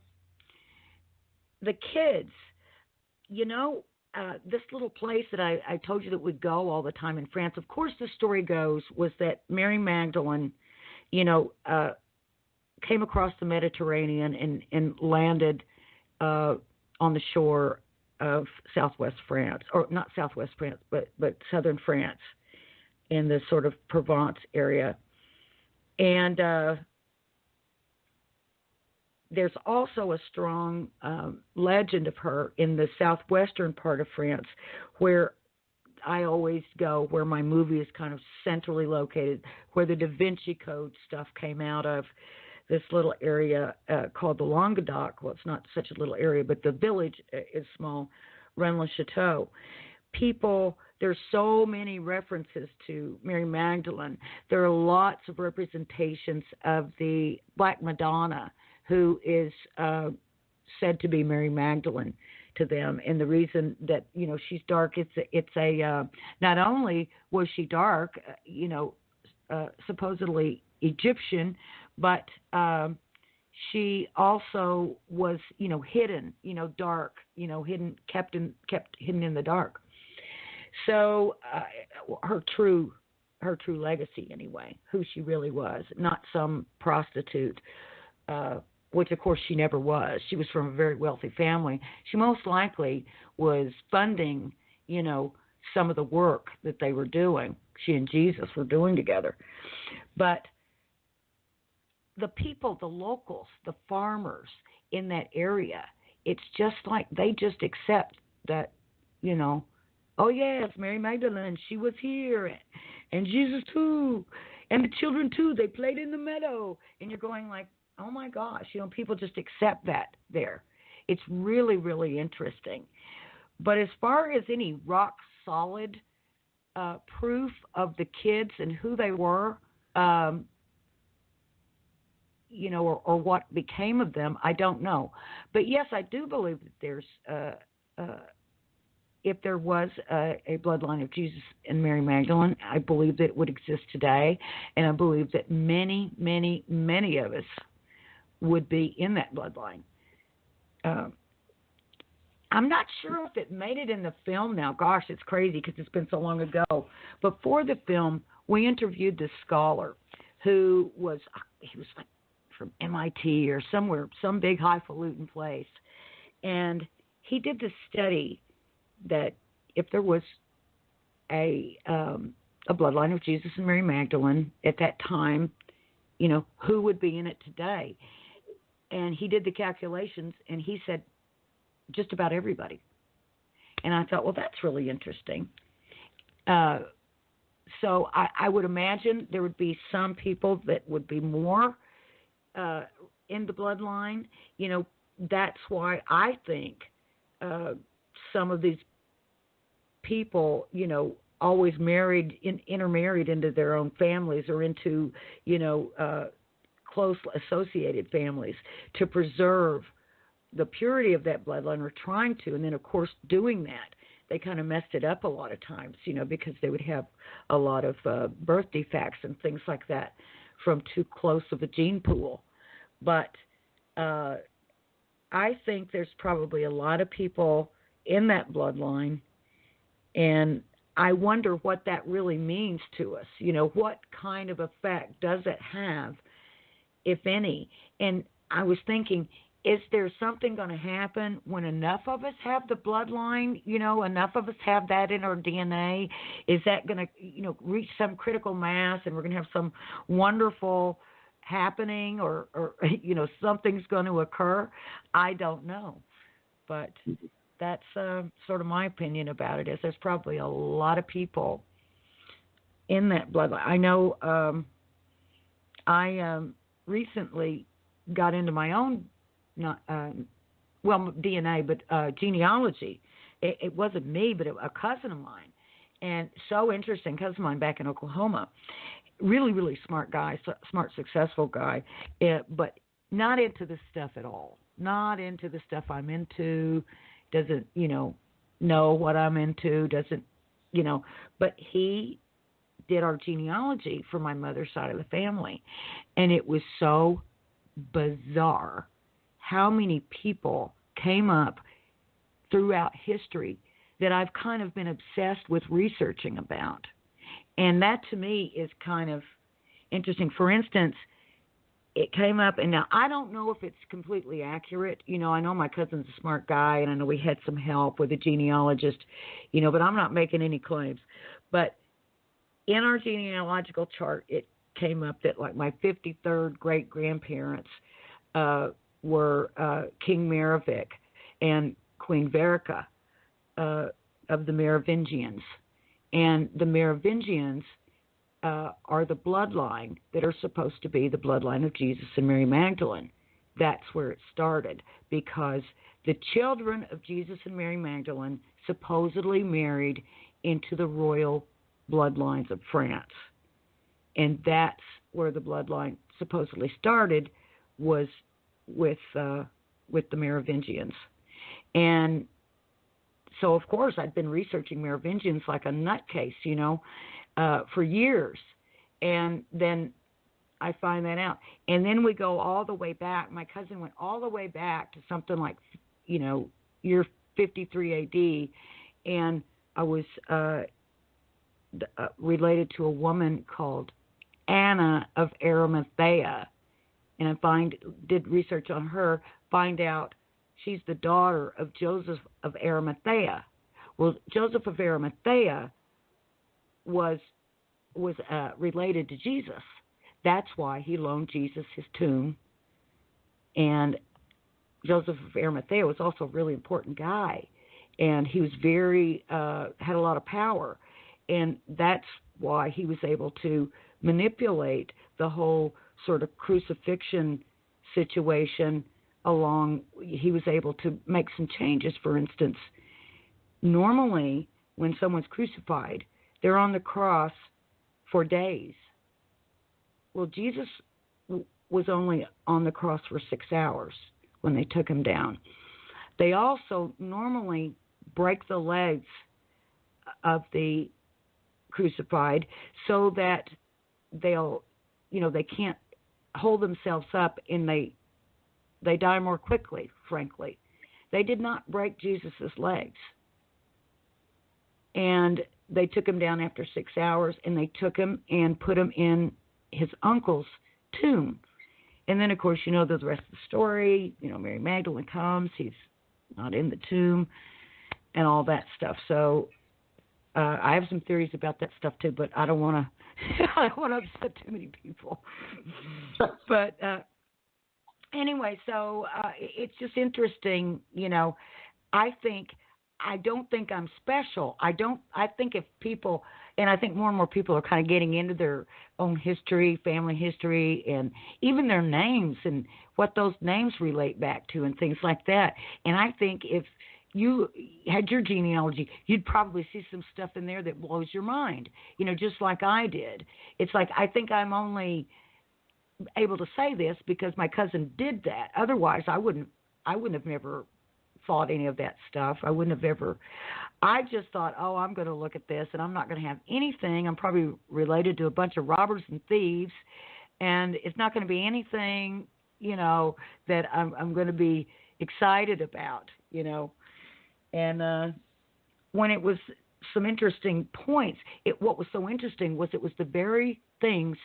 kids, this little place that I told you that would go all the time in France, of course the story goes was that Mary Magdalene, came across the Mediterranean and landed on the shore of southwest France, or not southwest France, but southern France, in the sort of Provence area. And there's also a strong legend of her in the southwestern part of France, where I always go, where my movie is kind of centrally located, where the Da Vinci Code stuff came out of. This little area called the Languedoc. Well, it's not such a little area, but the village is small, Rennes-le-Château. There's so many references to Mary Magdalene. There are lots of representations of the Black Madonna, who is said to be Mary Magdalene to them. And the reason that, she's dark, it's a not only was she dark, supposedly Egyptian, but she also was, hidden, dark, hidden, kept hidden in the dark. So her true legacy, anyway, who she really was, not some prostitute, which of course she never was. She was from a very wealthy family. She most likely was funding, some of the work that they were doing. She and Jesus were doing together, but the people, the locals, the farmers in that area, it's just like they just accept that, oh yes, Mary Magdalene, she was here, and Jesus too, and the children too, they played in the meadow. And you're going like, oh my gosh, people just accept that there. It's really, really interesting. But as far as any rock solid proof of the kids and who they were, you know, or what became of them, I don't know. But yes, I do believe that there's, if there was a bloodline of Jesus and Mary Magdalene, I believe that it would exist today, and I believe that many, many, many of us would be in that bloodline. I'm not sure if it made it in the film now. Gosh, it's crazy because it's been so long ago. But for the film, we interviewed this scholar who was like from MIT or somewhere, some big highfalutin place. And he did this study that if there was a bloodline of Jesus and Mary Magdalene at that time, you know, who would be in it today? And he did the calculations, and he said just about everybody. And I thought, well, that's really interesting. So I would imagine there would be some people that would be more in the bloodline. You know, that's why I think some of these people, you know, always intermarried into their own families or into, you know, close associated families to preserve the purity of that bloodline, or trying to. And then, of course, doing that, they kind of messed it up a lot of times, you know, because they would have a lot of birth defects and things like that from too close of a gene pool. But I think there's probably a lot of people in that bloodline, and I wonder what that really means to us. You know, what kind of effect does it have, if any? And I was thinking, is there something going to happen when enough of us have the bloodline, you know, enough of us have that in our DNA? Is that going to, you know, reach some critical mass and we're going to have some wonderful happening or you know, something's going to occur? I don't know. But that's sort of my opinion about it, is there's probably a lot of people in that bloodline. I know I recently got into my own DNA, but genealogy. It wasn't me, but a cousin of mine. And so interesting, cousin of mine back in Oklahoma. Really, really smart guy, smart, successful guy, but not into this stuff at all. Not into the stuff I'm into. Doesn't, you know what I'm into. Doesn't, you know. But he did our genealogy for my mother's side of the family. And it was so bizarre how many people came up throughout history that I've kind of been obsessed with researching about. And that to me is kind of interesting. For instance, it came up, and now I don't know if it's completely accurate. You know, I know my cousin's a smart guy, and I know we had some help with a genealogist, you know, but I'm not making any claims. But in our genealogical chart, it came up that like my 53rd great-grandparents were King Merovic and Queen Verica of the Merovingians. And the Merovingians are the bloodline that are supposed to be the bloodline of Jesus and Mary Magdalene. That's where it started, because the children of Jesus and Mary Magdalene supposedly married into the royal bloodlines of France. And that's where the bloodline supposedly started, was with the Merovingians. And so, of course, I'd been researching Merovingians like a nutcase, you know, for years. And then I find that out. And then we go all the way back. My cousin went all the way back to something like, you know, year 53 AD. And I was related to a woman called Anna of Arimathea. And I did research on her, find out she's the daughter of Joseph of Arimathea. Well, Joseph of Arimathea was related to Jesus. That's why he loaned Jesus his tomb. And Joseph of Arimathea was also a really important guy. And he was had a lot of power. And that's why he was able to manipulate the whole sort of crucifixion situation along, he was able to make some changes. For instance, normally when someone's crucified, they're on the cross for days. Well, Jesus was only on the cross for 6 hours when they took him down. They also normally break the legs of the crucified so that they'll, they can't hold themselves up, and they die more quickly, frankly. They did not break Jesus' legs. And they took him down after 6 hours, and they took him and put him in his uncle's tomb. And then, of course, the rest of the story. Mary Magdalene comes. He's not in the tomb and all that stuff. So I have some theories about that stuff, too, but I don't want to upset too many people. But anyway, so it's just interesting. I don't think I'm special. I think if people, and I think more and more people are kind of getting into their own history, family history, and even their names and what those names relate back to and things like that. And I think if you had your genealogy, you'd probably see some stuff in there that blows your mind, just like I did. It's like, I think I'm only able to say this because my cousin did that. Otherwise, I wouldn't have never thought any of that stuff. I just thought, I'm going to look at this and I'm not going to have anything. I'm probably related to a bunch of robbers and thieves, and it's not going to be anything, that I'm going to be excited about, And when it was some interesting points, what was so interesting was it was the very things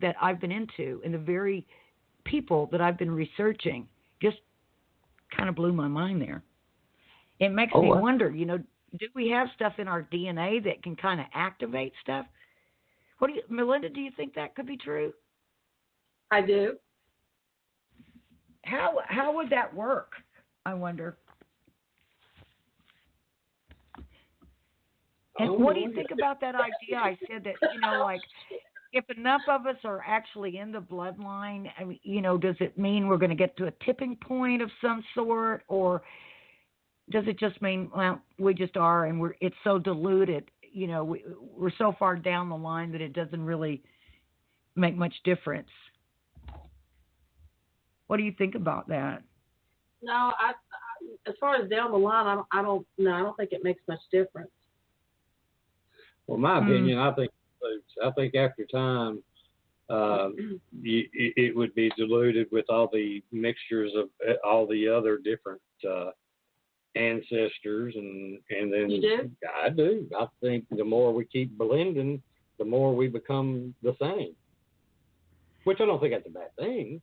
that I've been into and the very people that I've been researching. Just kind of blew my mind there. It makes me wonder, do we have stuff in our DNA that can kind of activate stuff? Melinda, do you think that could be true? I do. How would that work, I wonder? And what do you think about that idea? I said that, like, if enough of us are actually in the bloodline, I mean, does it mean we're going to get to a tipping point of some sort, or does it just mean, well, we just are, and it's so diluted, we're so far down the line that it doesn't really make much difference? What do you think about that? No, I as far as down the line, I don't think it makes much difference. Well, my opinion, I think after time, it would be diluted with all the mixtures of all the other different ancestors, and then you do? I do. I think the more we keep blending, the more we become the same. Which I don't think that's a bad thing.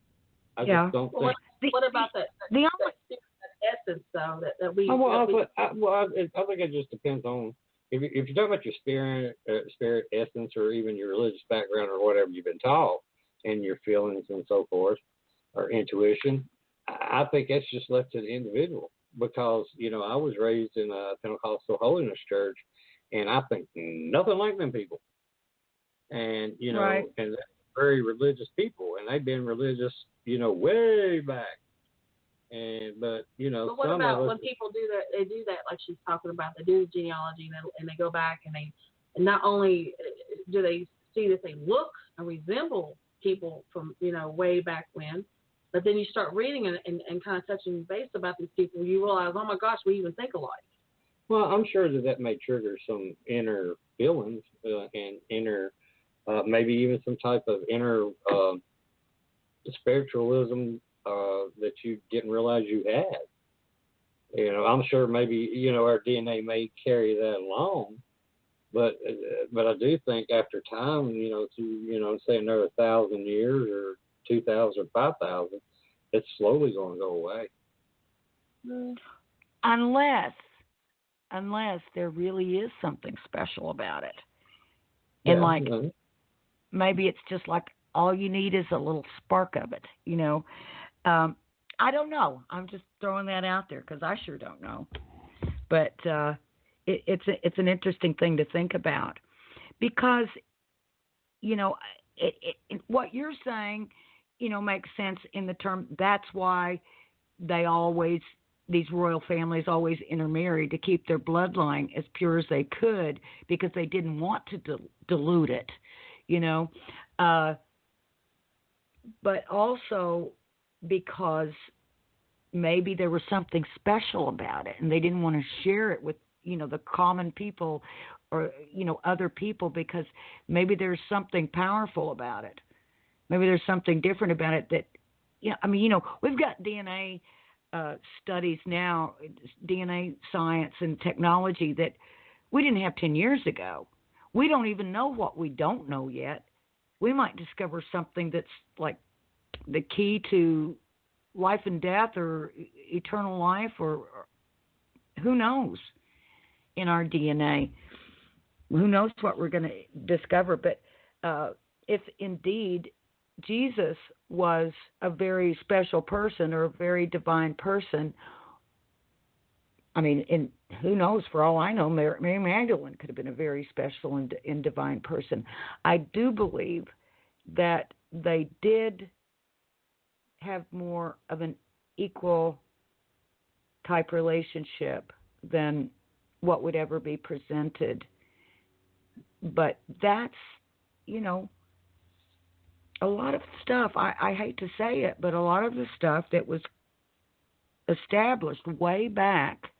I just don't think. What about that essence, though, that we? I think it just depends on. If you're talking about your spirit essence, or even your religious background, or whatever you've been taught, and your feelings and so forth, or intuition, I think that's just left to the individual. Because I was raised in a Pentecostal holiness church, and I think nothing like them people. And right. And they're very religious people, and they've been religious, way back. But what about when people do that? They do that, like she's talking about. They do the genealogy, and they go back, and not only do they see that they look and resemble people from way back when, but then you start reading and kind of touching base about these people, you realize, oh my gosh, we even think alike. Well, I'm sure that may trigger some inner feelings and inner, maybe even some type of inner spiritualism that you didn't realize you had. I'm sure maybe, our DNA may carry that along, but I do think after time, to, say another 1,000 years or 2,000 or 5,000, it's slowly going to go away. Unless there really is something special about it. And maybe it's just like all you need is a little spark of it, I don't know. I'm just throwing that out there because I sure don't know. But it's an interesting thing to think about because, what you're saying, makes sense in the term. That's why these royal families always intermarried to keep their bloodline as pure as they could because they didn't want to dilute it, but also because maybe there was something special about it and they didn't want to share it with, the common people or, other people because maybe there's something powerful about it. Maybe there's something different about it that, we've got DNA studies now, DNA science and technology that we didn't have 10 years ago. We don't even know what we don't know yet. We might discover something that's like the key to life and death or eternal life or who knows in our DNA. Who knows what we're going to discover. But if indeed Jesus was a very special person or a very divine person, and who knows, for all I know, Mary Magdalene could have been a very special and divine person. I do believe that they did have more of an equal type relationship than what would ever be presented. But that's, a lot of stuff, I hate to say it, but a lot of the stuff that was established way back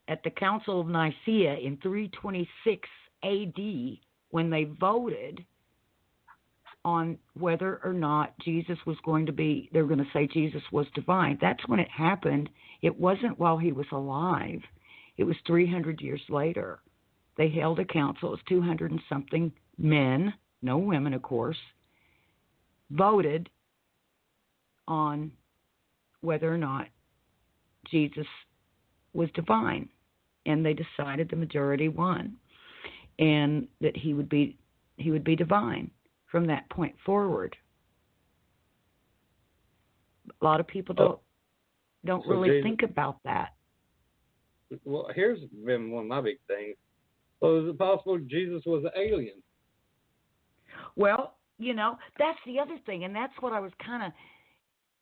at the Council of Nicaea in 326 AD when they voted on whether or not Jesus was going to be, they were going to say Jesus was divine. That's when it happened. It wasn't while he was alive. It was 300 years later. They held a council. It was 200 and something men, no women, of course, voted on whether or not Jesus was divine. And they decided the majority won. And that he would be divine from that point forward. A lot of people don't really think about that. Well, here's been one of my big things. So is it possible Jesus was an alien? Well, that's the other thing, and that's what I was kind of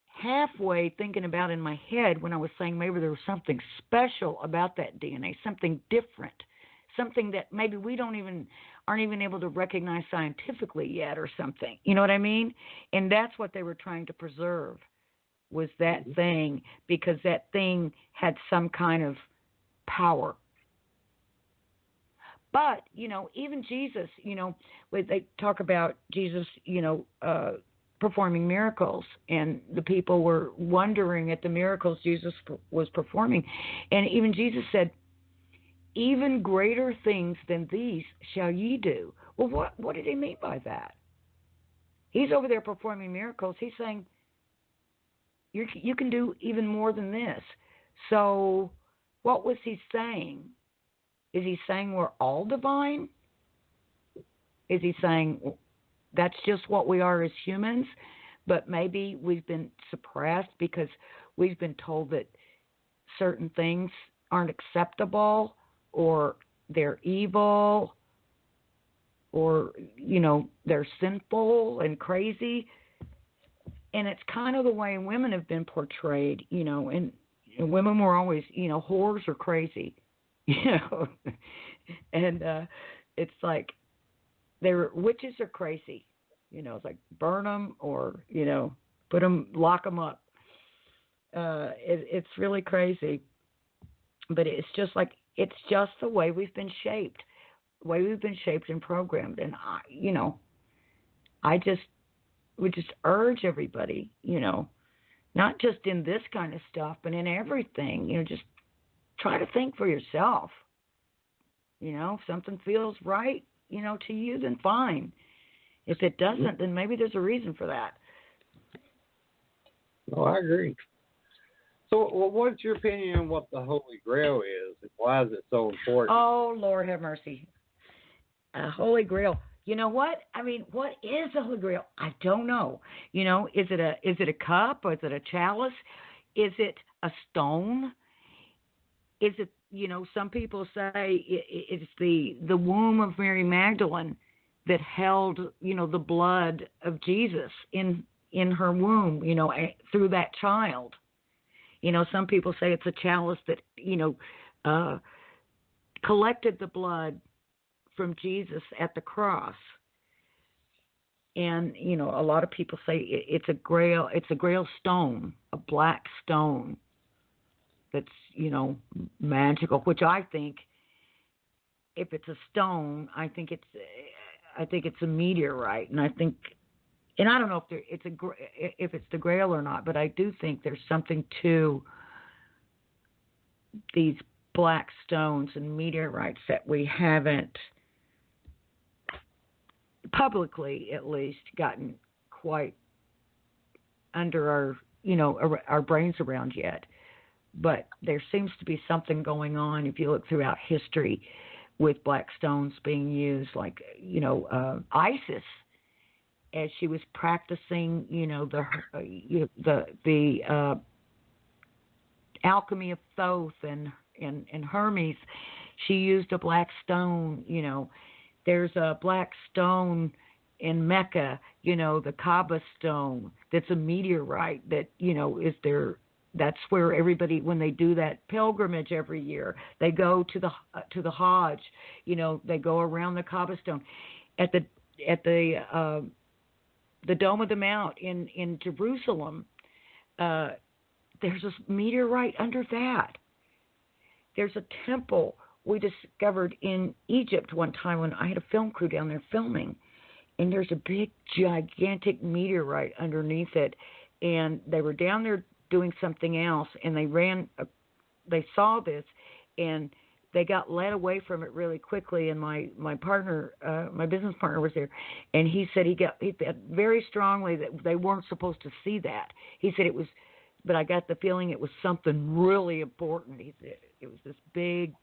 halfway thinking about in my head when I was saying maybe there was something special about that DNA, something different, something that maybe we aren't even able to recognize scientifically yet or something. You know what I mean? And that's what they were trying to preserve was that thing, because that thing had some kind of power. But, even Jesus, when they talk about Jesus, performing miracles, and the people were wondering at the miracles Jesus was performing. And even Jesus said, even greater things than these shall ye do. Well, what did he mean by that? He's over there performing miracles. He's saying, you can do even more than this. So what was he saying? Is he saying we're all divine? Is he saying that's just what we are as humans, but maybe we've been suppressed because we've been told that certain things aren't acceptable or they're evil or, they're sinful and crazy. And it's kind of the way women have been portrayed, and women were always, whores are crazy. And it's like witches are crazy, it's like burn them or, put them, lock them up. It's really crazy, but it's just the way we've been shaped, and programmed. And I would just urge everybody, not just in this kind of stuff, but in everything, just try to think for yourself. If something feels right, to you, then fine. If it doesn't, then maybe there's a reason for that. No, I agree. So, what's your opinion on what the Holy Grail is, and why is it so important? Oh, Lord have mercy. Holy Grail. You know what? I mean, what is the Holy Grail? I don't know. Is it a cup, or is it a chalice? Is it a stone? Is it, some people say it's the womb of Mary Magdalene that held, the blood of Jesus in her womb, through that child. Some people say it's a chalice that, collected the blood from Jesus at the cross. And, a lot of people say it's a grail stone, a black stone that's, magical, which I think, if it's a stone, I think it's a meteorite. And I don't know if it's the grail or not, but I do think there's something to these black stones and meteorites that we haven't, publicly at least, gotten quite under our brains around yet. But there seems to be something going on if you look throughout history with black stones being used, like Isis, as she was practicing the alchemy of Thoth and Hermes, she used a black stone. There's a black stone in Mecca, the Kaaba stone, that's a meteorite that, is there. That's where everybody, when they do that pilgrimage every year, they go to the Hajj, they go around the Kaaba stone. At the Dome of the Mount in Jerusalem, there's a meteorite under that. There's a temple we discovered in Egypt one time when I had a film crew down there filming, and there's a big, gigantic meteorite underneath it, and they were down there doing something else, and they saw this, and they got led away from it really quickly. And my partner, my business partner, was there, and he said he felt very strongly that they weren't supposed to see that. He said it was, but I got the feeling it was something really important. He said it was this big,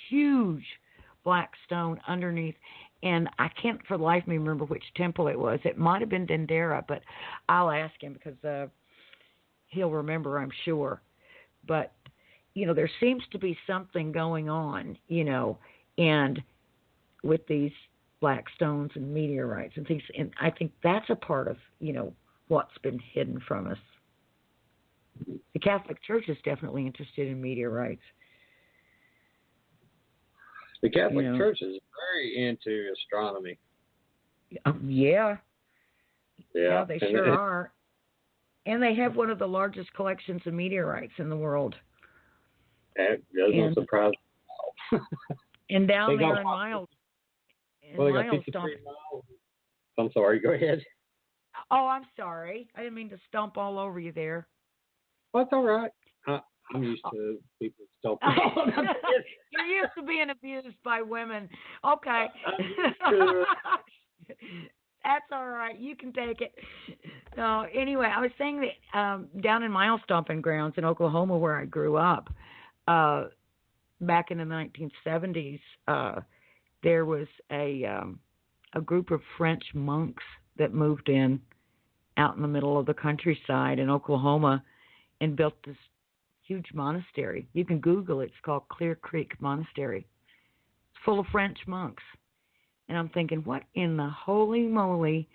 huge black stone underneath, and I can't for the life of me remember which temple it was. It might have been Dendera, but I'll ask him because he'll remember, I'm sure. But, there seems to be something going on, and with these black stones and meteorites and things. And I think that's a part of, what's been hidden from us. The Catholic Church is definitely interested in meteorites. The Catholic Church is very into astronomy. Yeah. Yeah, they sure are. And they have one of the largest collections of meteorites in the world. That doesn't surprise me. And down there in Miles. They got 53 miles. I'm sorry, go ahead. Oh, I'm sorry. I didn't mean to stomp all over you there. Well, that's all right. I'm used to people stomping. You're used to being abused by women. Okay. That's all right. You can take it. Anyway, I was saying that down in my stomping grounds in Oklahoma, where I grew up, back in the 1970s, there was a group of French monks that moved in out in the middle of the countryside in Oklahoma and built this huge monastery. You can Google it. It's called Clear Creek Monastery. It's full of French monks. And I'm thinking, what in the holy moly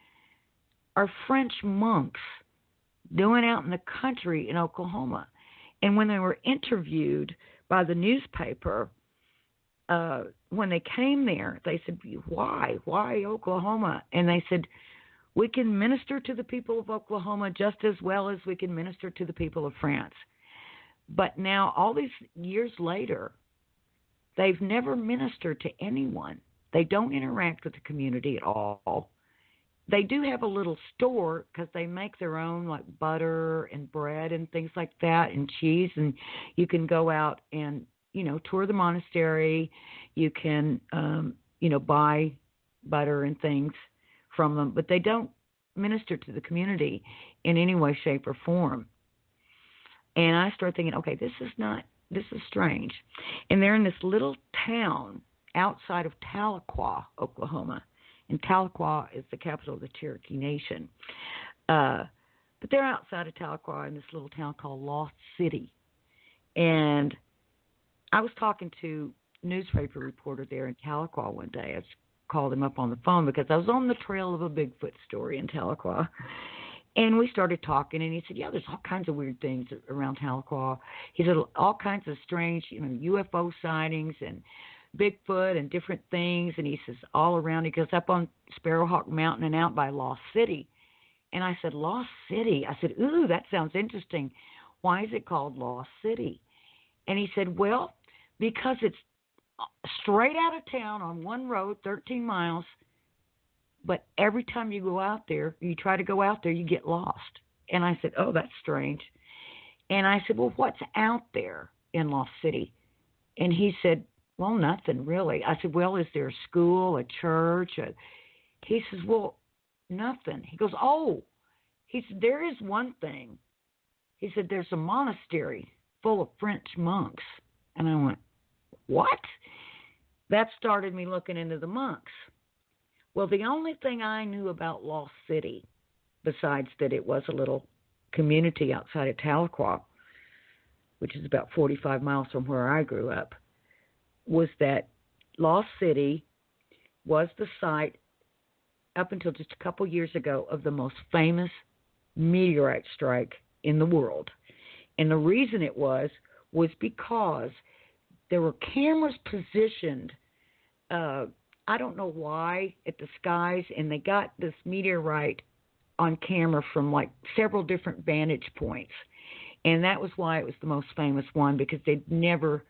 are French monks doing out in the country in Oklahoma? And when they were interviewed by the newspaper, when they came there, they said, why Oklahoma? And they said, we can minister to the people of Oklahoma just as well as we can minister to the people of France. But now, all these years later, they've never ministered to anyone. They don't interact with the community at all. They do have a little store because they make their own, like butter and bread and things like that, and cheese. And you can go out and, tour the monastery. You can, buy butter and things from them. But they don't minister to the community in any way, shape, or form. And I started thinking, okay, this is strange. And they're in this little town outside of Tahlequah, Oklahoma. And Tahlequah is the capital of the Cherokee Nation. But they're outside of Tahlequah in this little town called Lost City. And I was talking to a newspaper reporter there in Tahlequah one day. I called him up on the phone because I was on the trail of a Bigfoot story in Tahlequah. And we started talking, and he said, yeah, there's all kinds of weird things around Tahlequah. He said all kinds of strange, UFO sightings and Bigfoot and different things. And he says all around. He goes up on Sparrowhawk Mountain and out by Lost City. And I said, Lost City? I said, ooh, that sounds interesting. Why is it called Lost City? And he said, well, because it's straight out of town on one road, 13 miles. But every time you go out there, you try to go out there, you get lost. And I said, oh, that's strange. And I said, well, what's out there in Lost City? And he said, well, nothing really. I said, well, is there a school, a church? He says, well, nothing. He goes, oh, he said, there is one thing. He said, there's a monastery full of French monks. And I went, what? That started me looking into the monks. Well, the only thing I knew about Lost City, besides that it was a little community outside of Tahlequah, which is about 45 miles from where I grew up, was that Lost City was the site, up until just a couple years ago, of the most famous meteorite strike in the world. And the reason it was because there were cameras positioned, I don't know why, at the skies, and they got this meteorite on camera from like several different vantage points. And that was why it was the most famous one, because they'd never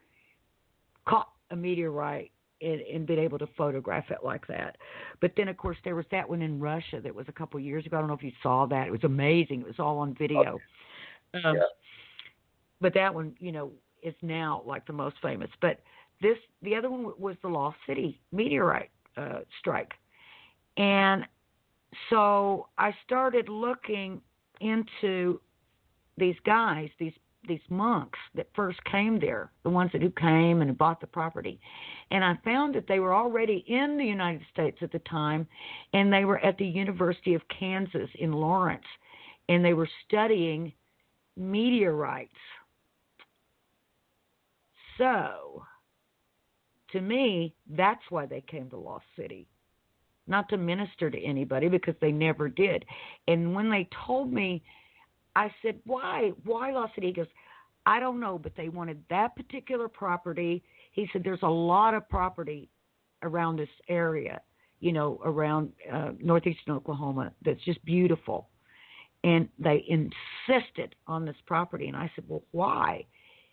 caught a meteorite and been able to photograph it like that. But then, of course, there was that one in Russia that was a couple years ago. I don't know if you saw that. It was amazing. It was all on video. Yeah. But that one, is now like the most famous. But the other one was the Lost City meteorite strike. And so I started looking into these guys, these monks that first came there, the ones who came and bought the property. And I found that they were already in the United States at the time, and they were at the University of Kansas in Lawrence, and they were studying meteorites. So, to me, that's why they came to Lost City. Not to minister to anybody, because they never did. And when they told me, I said, why Lost City? He goes, I don't know, but they wanted that particular property. He said, there's a lot of property around this area, around northeastern Oklahoma, that's just beautiful. And they insisted on this property. And I said, well, why?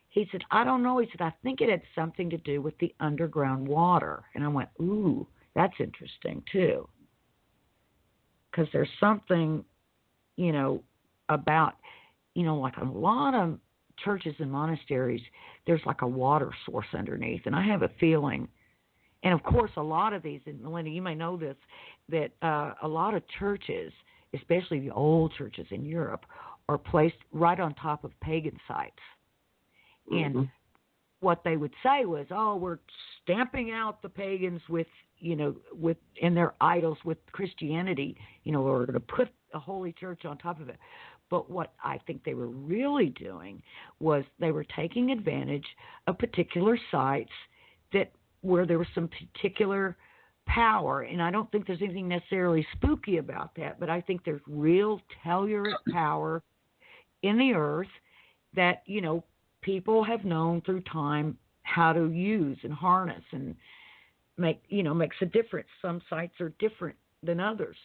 He said, I don't know. He said, I think it had something to do with the underground water. And I went, ooh, that's interesting, too. Because there's something, about, like a lot of churches and monasteries, there's like a water source underneath. And I have a feeling, and of course, a lot of these, and Melinda, you may know this, that a lot of churches, especially the old churches in Europe, are placed right on top of pagan sites. Mm-hmm. And what they would say was, oh, we're stamping out the pagans with and their idols with Christianity, or to put a holy church on top of it. But what I think they were really doing was they were taking advantage of particular sites where there was some particular power. And I don't think there's anything necessarily spooky about that, but I think there's real telluric power in the earth that, people have known through time how to use and harness and makes a difference. Some sites are different than others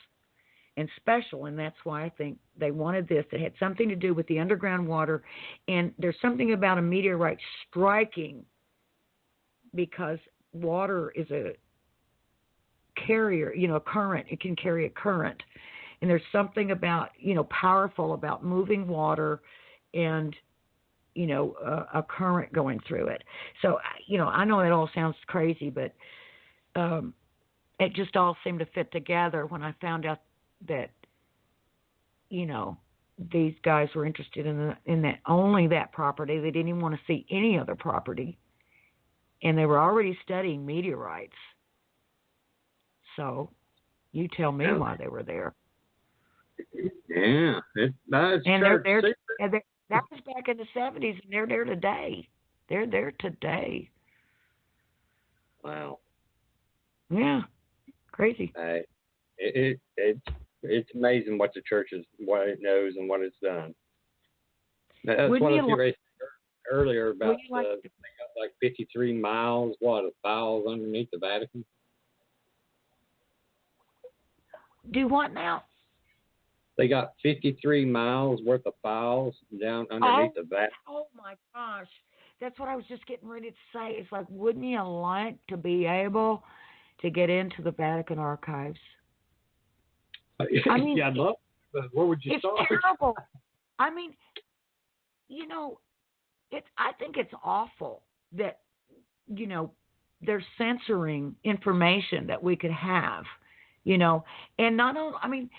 and special, and that's why I think they wanted this. It had something to do with the underground water, and there's something about a meteorite striking, because water is a carrier, a current. It can carry a current, and there's something about, powerful about moving water and a current going through it. So, I know it all sounds crazy, but it just all seemed to fit together when I found out that, these guys were interested in that only that property. They didn't even want to see any other property, and they were already studying meteorites. So, you tell me why they were there. Yeah, that was back in the 70s, and they're there today. They're there today. Wow. Yeah, crazy. It's It's amazing what what it knows and what it's done. That's Wouldn't what I you was getting ready to say earlier about you like they got like 53 miles, of files underneath the Vatican. Do what now? They got 53 miles worth of files down underneath the Vatican. Oh my gosh. That's what I was just getting ready to say. It's like, wouldn't you like to be able to get into the Vatican archives? I mean, yeah, I'd love to, but where would you start? It's terrible. I mean, you know, I think it's awful that, you know, they're censoring information that we could have, you know, and not only, I mean,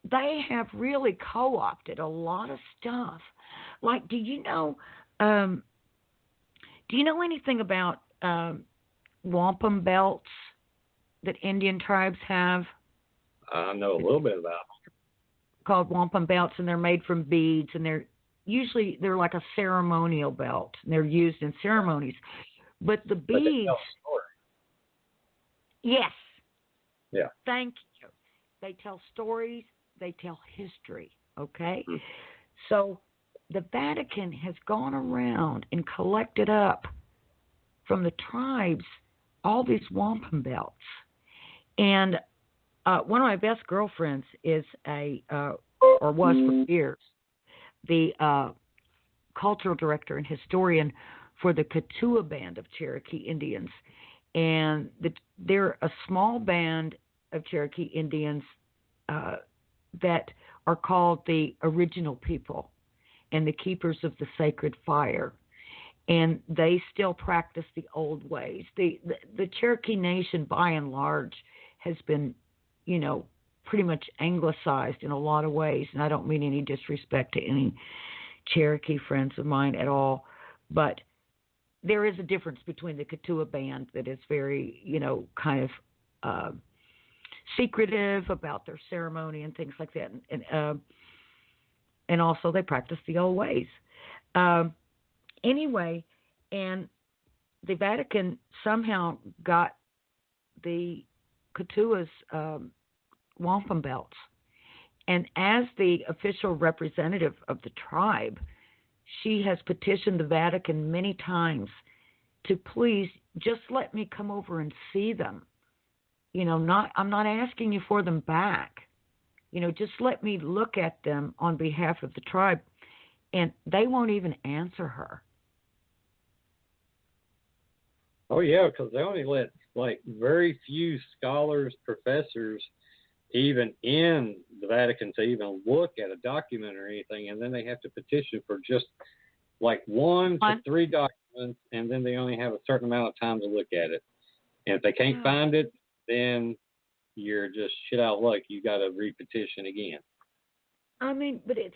they have really co-opted a lot of stuff. Like, do you know anything about wampum belts that Indian tribes have? I know a little bit about them. Called wampum belts, and they're made from beads, and they're like a ceremonial belt, and they're used in ceremonies. But the beads, they tell a story. Yes. Yeah. Thank you. They tell stories. They tell history. Okay. Mm-hmm. So the Vatican has gone around and collected up from the tribes all these wampum belts. And one of my best girlfriends is was for years, the cultural director and historian for the Katua Band of Cherokee Indians. And they're a small band of Cherokee Indians that are called the original people and the keepers of the sacred fire. And they still practice the old ways. The Cherokee Nation, by and large, has been, you know, pretty much anglicized in a lot of ways. And I don't mean any disrespect to any Cherokee friends of mine at all. But there is a difference between the Katua Band that is very, you know, kind of secretive about their ceremony and things like that. And also they practice the old ways. Anyway, and the Vatican somehow got the Katua's wampum belts. And as the official representative of the tribe, she has petitioned the Vatican many times to please just let me come over and see them. You know, I'm not asking you for them back. You know, just let me look at them on behalf of the tribe. And they won't even answer her. Oh, yeah, because they only let, like, very few scholars, professors, even in the Vatican to even look at a document or anything, and then they have to petition for just, like, 1 to 3 documents, and then they only have a certain amount of time to look at it. And if they can't find it, then you're just shit out of luck. You got to re-petition again. I mean, but it's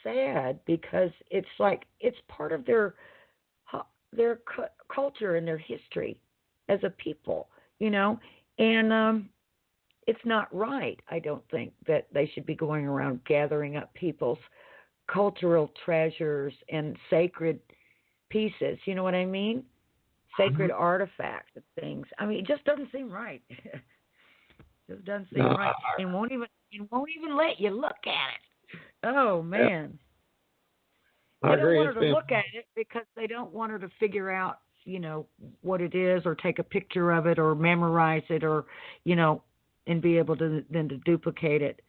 sad because it's like it's part of their culture and their history as a people, you know, and it's not right. I don't think that they should be going around gathering up people's cultural treasures and sacred pieces. You know what I mean? Sacred artifacts and things. I mean, it just doesn't seem right. It just doesn't seem right, and won't even let you look at it. Oh man. I They agree. don't want her to look at it because they don't want her to figure out, you know, what it is or take a picture of it or memorize it or, you know, and be able to then to duplicate it,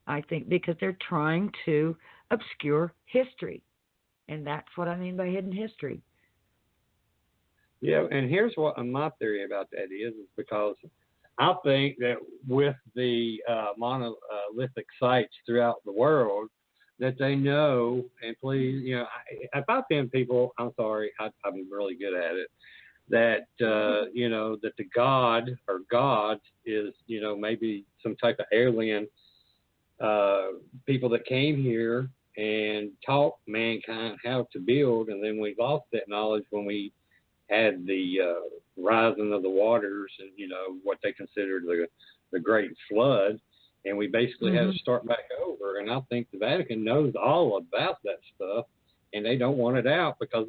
I think, because they're trying to obscure history. And that's what I mean by hidden history. Yeah, and here's what my theory about that is because I think that with the monolithic sites throughout the world, that they know, and please, you know, if I offend people, I'm sorry, I'm really good at it, that, you know, that the God or gods is, you know, maybe some type of alien people that came here and taught mankind how to build, and then we lost that knowledge when we had the rising of the waters and, you know, what they considered the Great Flood. And we basically had to start back over. And I think the Vatican knows all about that stuff, and they don't want it out because,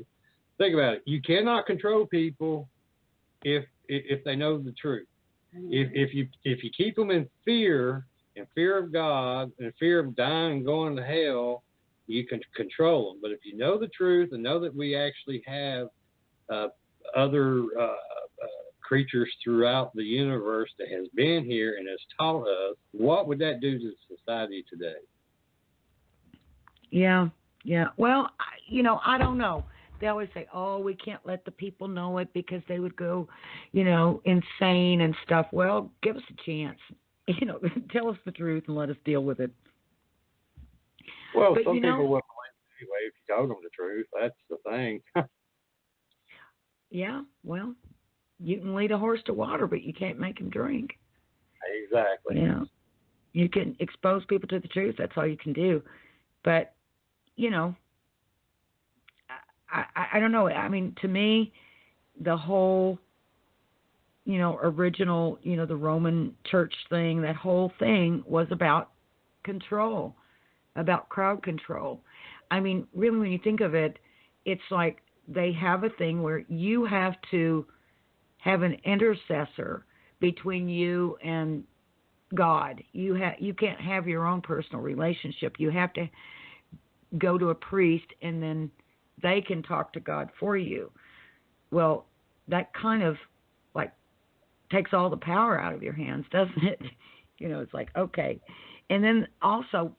think about it, you cannot control people if they know the truth. If you keep them in fear and fear of God and fear of dying and going to hell, you can control them. But if you know the truth and know that we actually have other creatures throughout the universe that has been here and has taught us, what would that do to society today? Yeah. Well, I don't know. They always say, oh, we can't let the people know it because they would go, insane and stuff. Well, give us a chance. Tell us the truth and let us deal with it. Well, some people wouldn't believe anyway if you told them the truth. That's the thing. Yeah, well, you can lead a horse to water, but you can't make him drink. Exactly. Yeah. You can expose people to the truth. That's all you can do. But, I don't know. I mean, to me, the whole, original, the Roman church thing, that whole thing was about control, about crowd control. I mean, really, when you think of it, it's like they have a thing where you have to have an intercessor between you and God. You can't have your own personal relationship. You have to go to a priest, and then they can talk to God for you. Well, that kind of like takes all the power out of your hands, doesn't it? It's like, okay. And then also,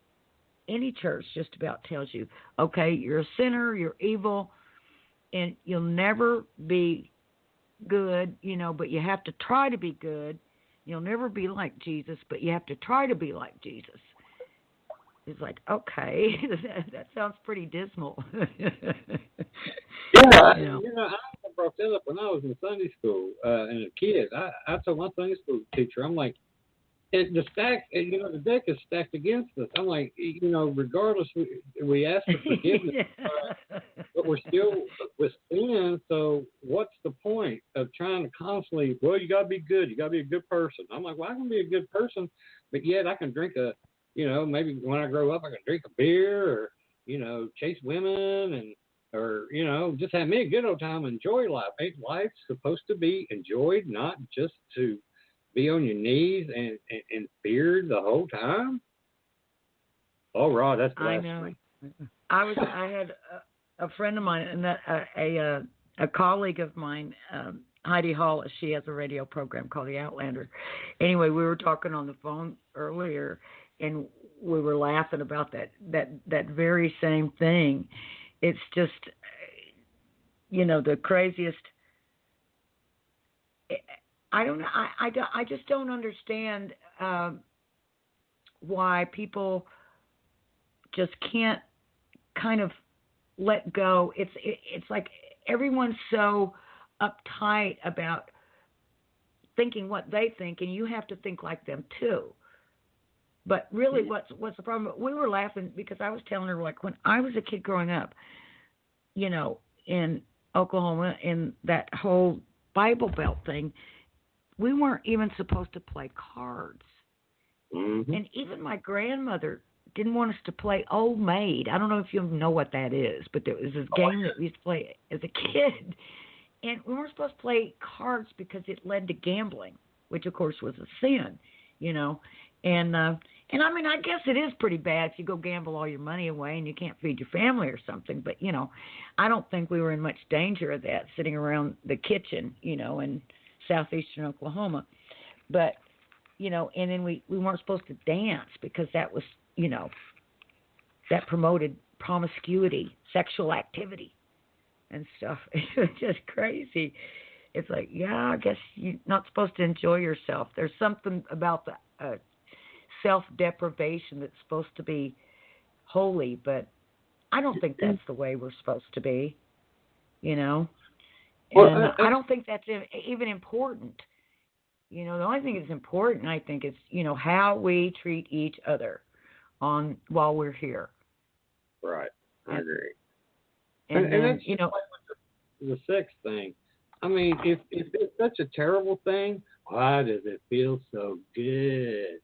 any church just about tells you, okay, you're a sinner, you're evil, and you'll never be good, but you have to try to be good. You'll never be like Jesus, but you have to try to be like Jesus. It's like, okay, that sounds pretty dismal. Yeah, I brought that up when I was in Sunday school and a kid. I told my Sunday school teacher, I'm like, the deck is stacked against us. I'm like, regardless, we ask for forgiveness, but we're still with sin. So what's the point of trying to constantly? Well, you got to be good. You got to be a good person. I'm like, well, I can be a good person, but yet I can drink maybe when I grow up, I can drink a beer or chase women or just have me a good old time, enjoy life. Ain't life supposed to be enjoyed, not just to be on your knees and feared the whole time? Oh, Rod, that's blasphemy. I know. I had a friend of mine, and a colleague of mine, Heidi Hall. She has a radio program called The Outlander. Anyway, we were talking on the phone earlier, and we were laughing about that very same thing. It's just, the craziest. I don't know. I just don't understand why people just can't kind of let go. It's like everyone's so uptight about thinking what they think, and you have to think like them too. But really, what's the problem? We were laughing because I was telling her, like, when I was a kid growing up, in Oklahoma, in that whole Bible Belt thing, we weren't even supposed to play cards. Mm-hmm. And even my grandmother didn't want us to play Old Maid. I don't know if you know what that is, but there was this game that we used to play as a kid. And we weren't supposed to play cards because it led to gambling, which, of course, was a sin, And I mean, I guess it is pretty bad if you go gamble all your money away and you can't feed your family or something. But, I don't think we were in much danger of that sitting around the kitchen, in southeastern Oklahoma. But, and then we weren't supposed to dance because that was, that promoted promiscuity, sexual activity and stuff. It's just crazy. It's like, yeah, I guess you're not supposed to enjoy yourself. There's something about the self-deprivation that's supposed to be holy, but I don't think that's the way we're supposed to be, And I don't think that's even important. The only thing that's important, I think, is, how we treat each other while we're here. Right. I agree. And then, that's the sex thing. I mean, if it's such a terrible thing, why does it feel so good?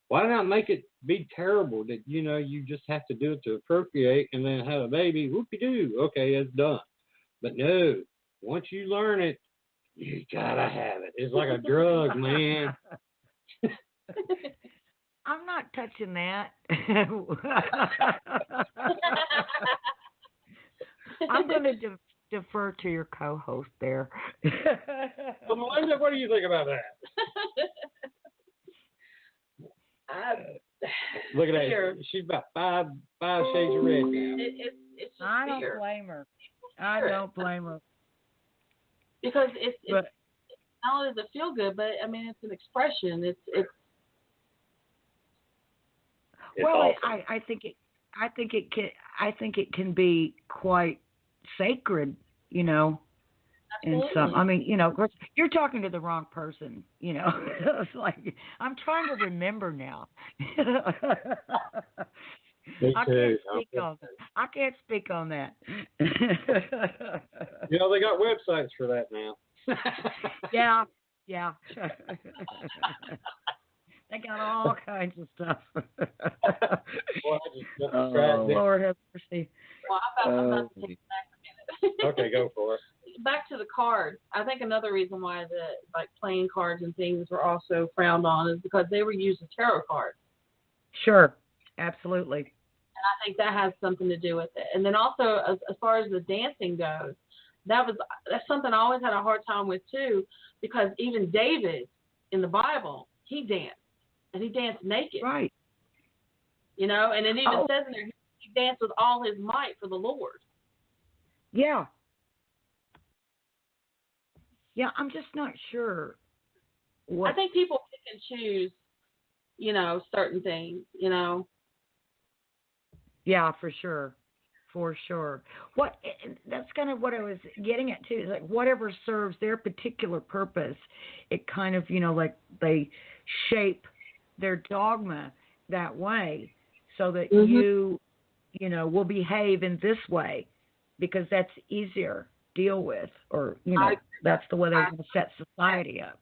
Why not make it be terrible that, you just have to do it to procreate and then have a baby, whoopie-doo, okay, it's done. But no, once you learn it, you gotta have it. It's like a drug, man. touching that. I'm going to defer to your co-host there. Well, Melinda, what do you think about that? Look at that. She's about five shades of red now. It's just I don't fear. blame her. I don't blame her. Because it's not only does it feel good, but I mean it's an expression. It's well, awesome. I think it can be quite sacred, you know. Absolutely. In some, I mean, you know, of course, you're talking to the wrong person, you know. It's like I'm trying to remember now. Me too. I can't speak on that. You know, they got websites for that now. Yeah. They got all kinds of stuff. Well, Lord have mercy. Well, I'm about to take it back a minute. Okay, go for it. Back to the cards. I think another reason why playing cards and things were also frowned on is because they were used as tarot cards. Sure, absolutely. And I think that has something to do with it. And then also, as far as the dancing goes, that's something I always had a hard time with too, because even David in the Bible, he danced, and he danced naked. Right. You know, and it even says in there he danced with all his might for the Lord. Yeah. Yeah, I'm just not sure. I think people pick and choose, you know, certain things, you know. Yeah, for sure. That's kind of what I was getting at too. Is like whatever serves their particular purpose, it kind of, you know, like they shape their dogma that way, so that you know, will behave in this way because that's easier to deal with, or you know, that's the way they're going to set society up.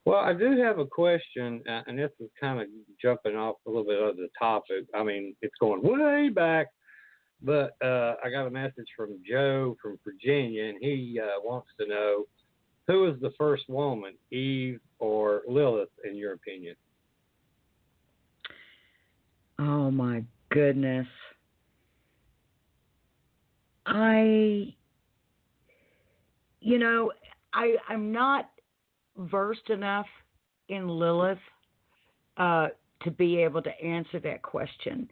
Well, I do have a question, and this is kind of jumping off a little bit of the topic. I mean, it's going way back, but I got a message from Joe from Virginia, and he wants to know, who was the first woman, Eve or Lilith, in your opinion? Oh, my goodness. I'm not versed enough in Lilith to be able to answer that question.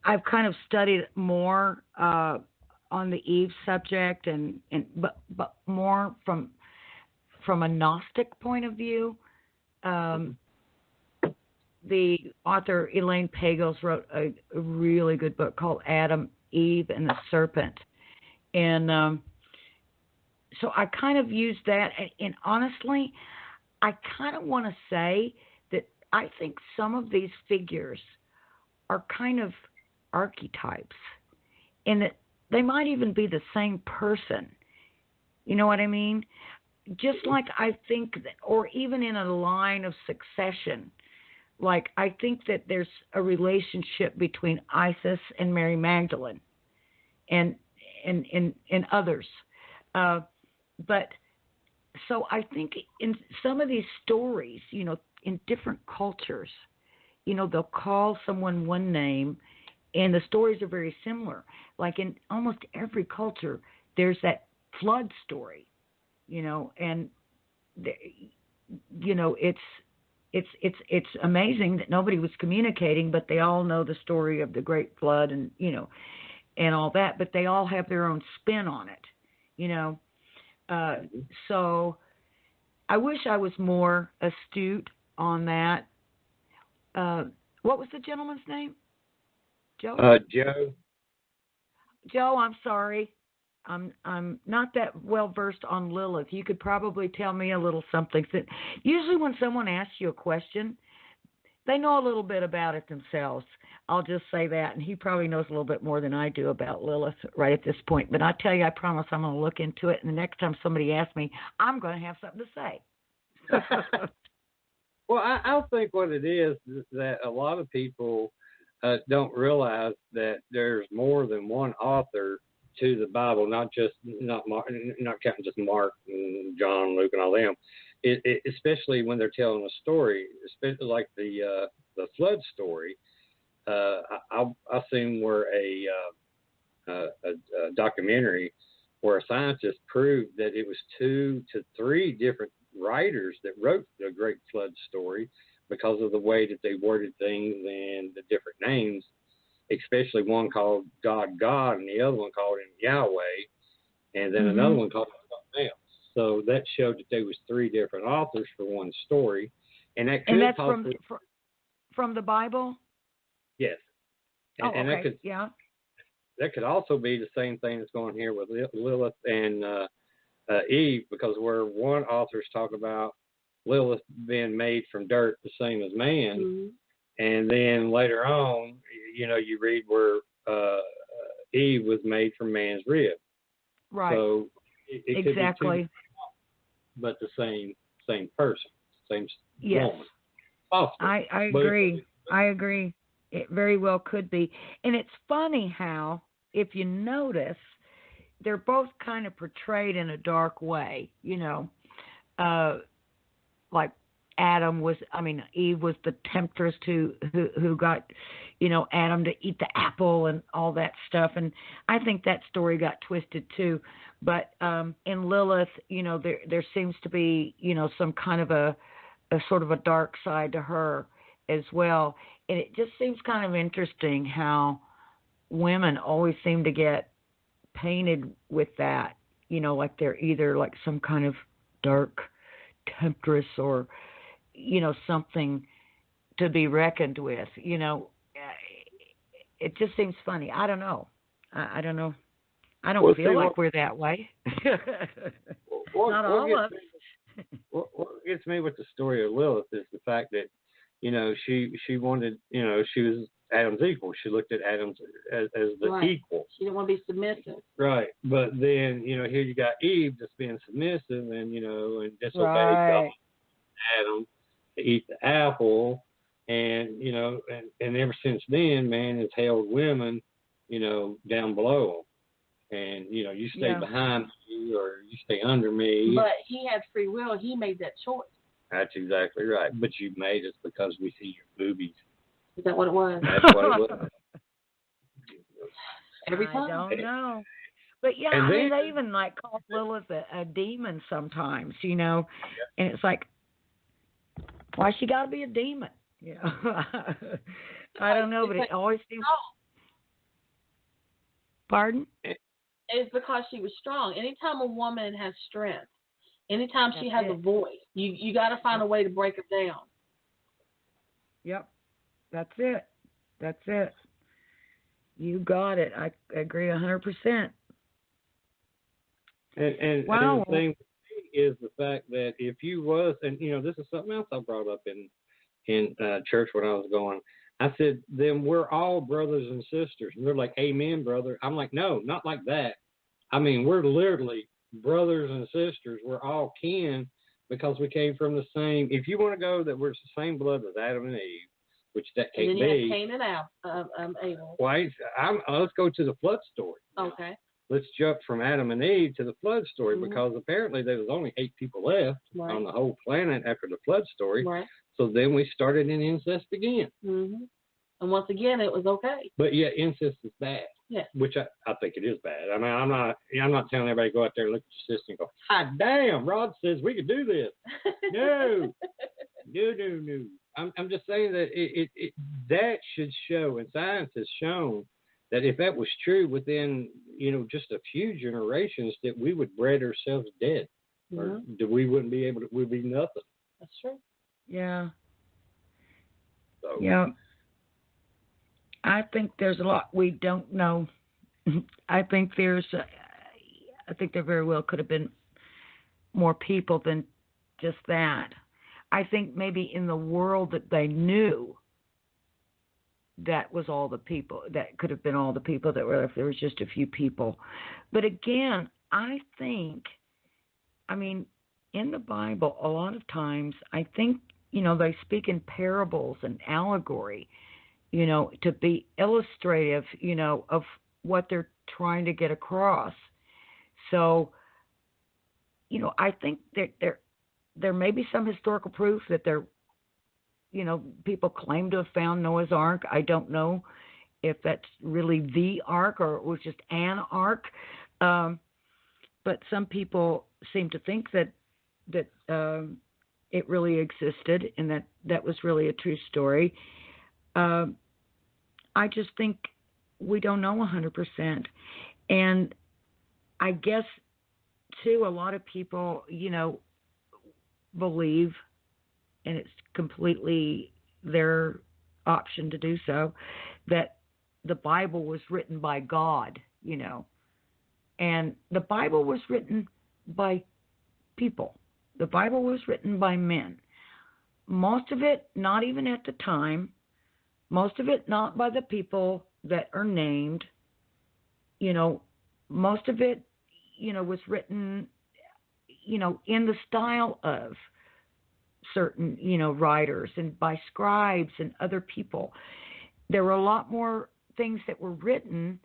I've kind of studied more on the Eve subject, but more from a Gnostic point of view. The author Elaine Pagels wrote a really good book called Adam, Eve, and the Serpent, and so I kind of use that, and honestly, I kind of want to say that I think some of these figures are kind of archetypes, and that they might even be the same person. You know what I mean? Just like I think that, or even in a line of succession, like I think that there's a relationship between Isis and Mary Magdalene, and others. But so I think in some of these stories, you know, in different cultures, you know, they'll call someone one name, and the stories are very similar. Like in almost every culture, there's that flood story, you know, and you know, it's amazing that nobody was communicating, but they all know the story of the Great Flood, and you know, and all that. But they all have their own spin on it, you know. So I wish I was more astute on that. What was the gentleman's name? Joe? Joe. Joe, I'm sorry. I'm not that well versed on Lilith. You could probably tell me a little something. Usually when someone asks you a question, they know a little bit about it themselves. I'll just say that. And he probably knows a little bit more than I do about Lilith right at this point. But I tell you, I promise I'm going to look into it. And the next time somebody asks me, I'm going to have something to say. Well, I think what it is that a lot of people don't realize that there's more than one author to the Bible, not counting just Mark and John, Luke, and all them. especially when they're telling a story, especially like the flood story. I've seen where a documentary where a scientist proved that it was 2 to 3 different writers that wrote the Great Flood story because of the way that they worded things and the different names, especially one called God, and the other one called him Yahweh, and then another one called him something else. So that showed that there was 3 different authors for one story, and that could and that's possibly, from the Bible. yes, and okay. that could also be the same thing that's going here with Lilith and Eve, because where one author's talk about Lilith being made from dirt the same as man, and then later on, you read where Eve was made from man's rib. Right. So it could be 2, but the same person, same woman. Possible. I agree. I agree. It very well could be. And it's funny how, if you notice, they're both kind of portrayed in a dark way, like Eve was the temptress who got, Adam to eat the apple and all that stuff. And I think that story got twisted too. But in Lilith, there seems to be, some kind of a sort of a dark side to her as well. And it just seems kind of interesting how women always seem to get painted with that, like they're either like some kind of dark temptress or, something to be reckoned with. It just seems funny. I don't know. I don't know. I don't feel like we're that way. Not all of us. What gets me with the story of Lilith is the fact that, she wanted, she was Adam's equal. She looked at Adam as the equal. She didn't want to be submissive. Right. But then, here you got Eve just being submissive and, and disobeyed God, Adam, to eat the apple. And, and ever since then, man has held women, down below them. And, you stay behind me or you stay under me. But he had free will. He made that choice. That's exactly right. But you made us because we see your boobies. Is that what it was? That's what it was. Every time. I don't know. But they even like call Lilith a demon sometimes, and it's like, why she got to be a demon? I don't know, but it always seems. Pardon? It's because she was strong. Anytime a woman has strength, anytime she has a voice, you got to find a way to break her down. Yep. That's it. You got it. I agree 100%. And the thing is the fact that if you was, and this is something else I brought up in church when I was going. I said, then we're all brothers and sisters. And they're like, amen, brother. I'm like, no, not like that. I mean, we're literally brothers and sisters. We're all kin because we came from the same. If you want to go that we're the same blood as Adam and Eve, which that can't be. And then you have Cain and Abel. Why? Let's go to the flood story. Okay. Let's jump from Adam and Eve to the flood story because apparently there was only 8 people left on the whole planet after the flood story. Right. So then we started in incest again. Mm-hmm. And once again, it was okay. But yeah, incest is bad. Yeah. Which I think it is bad. I mean, I'm not telling everybody to go out there and look at your sister and go, "Hot damn, Rod says we could do this." No. No. I'm just saying that it that should show, and science has shown that if that was true within just a few generations, that we would bred ourselves dead, or that we wouldn't be able to. We'd be nothing. That's true. Yeah. So. Yeah. I think there's a lot we don't know. I think there very well could have been more people than just that. I think maybe in the world that they knew, that was all the people. That could have been all the people that were, if there was just a few people. But again, I think, in the Bible, a lot of times, I think, they speak in parables and allegory, to be illustrative, of what they're trying to get across. So, I think that there may be some historical proof that people claim to have found Noah's Ark. I don't know if that's really the ark or it was just an ark. But some people seem to think that it really existed and that was really a true story. I just think we don't know 100%. And I guess, too, a lot of people, believe, and it's completely their option to do so, that the Bible was written by God, And the Bible was written by people. The Bible was written by men. Most of it not even at the time. Most of it not by the people that are named. Most of it, was written, in the style of certain, writers and by scribes and other people. There were a lot more things that were written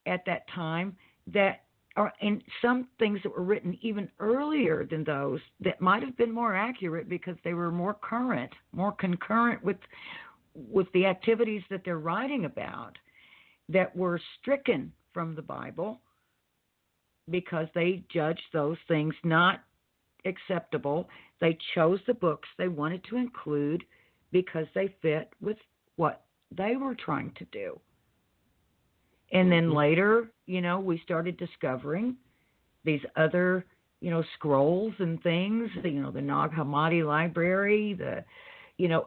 at that time and some things that were written even earlier than those that might have been more accurate because they were more current, more concurrent with the activities that they're writing about, that were stricken from the Bible because they judged those things not acceptable. They chose the books they wanted to include because they fit with what they were trying to do. And then later, we started discovering these other, scrolls and things, the Nag Hammadi library, the,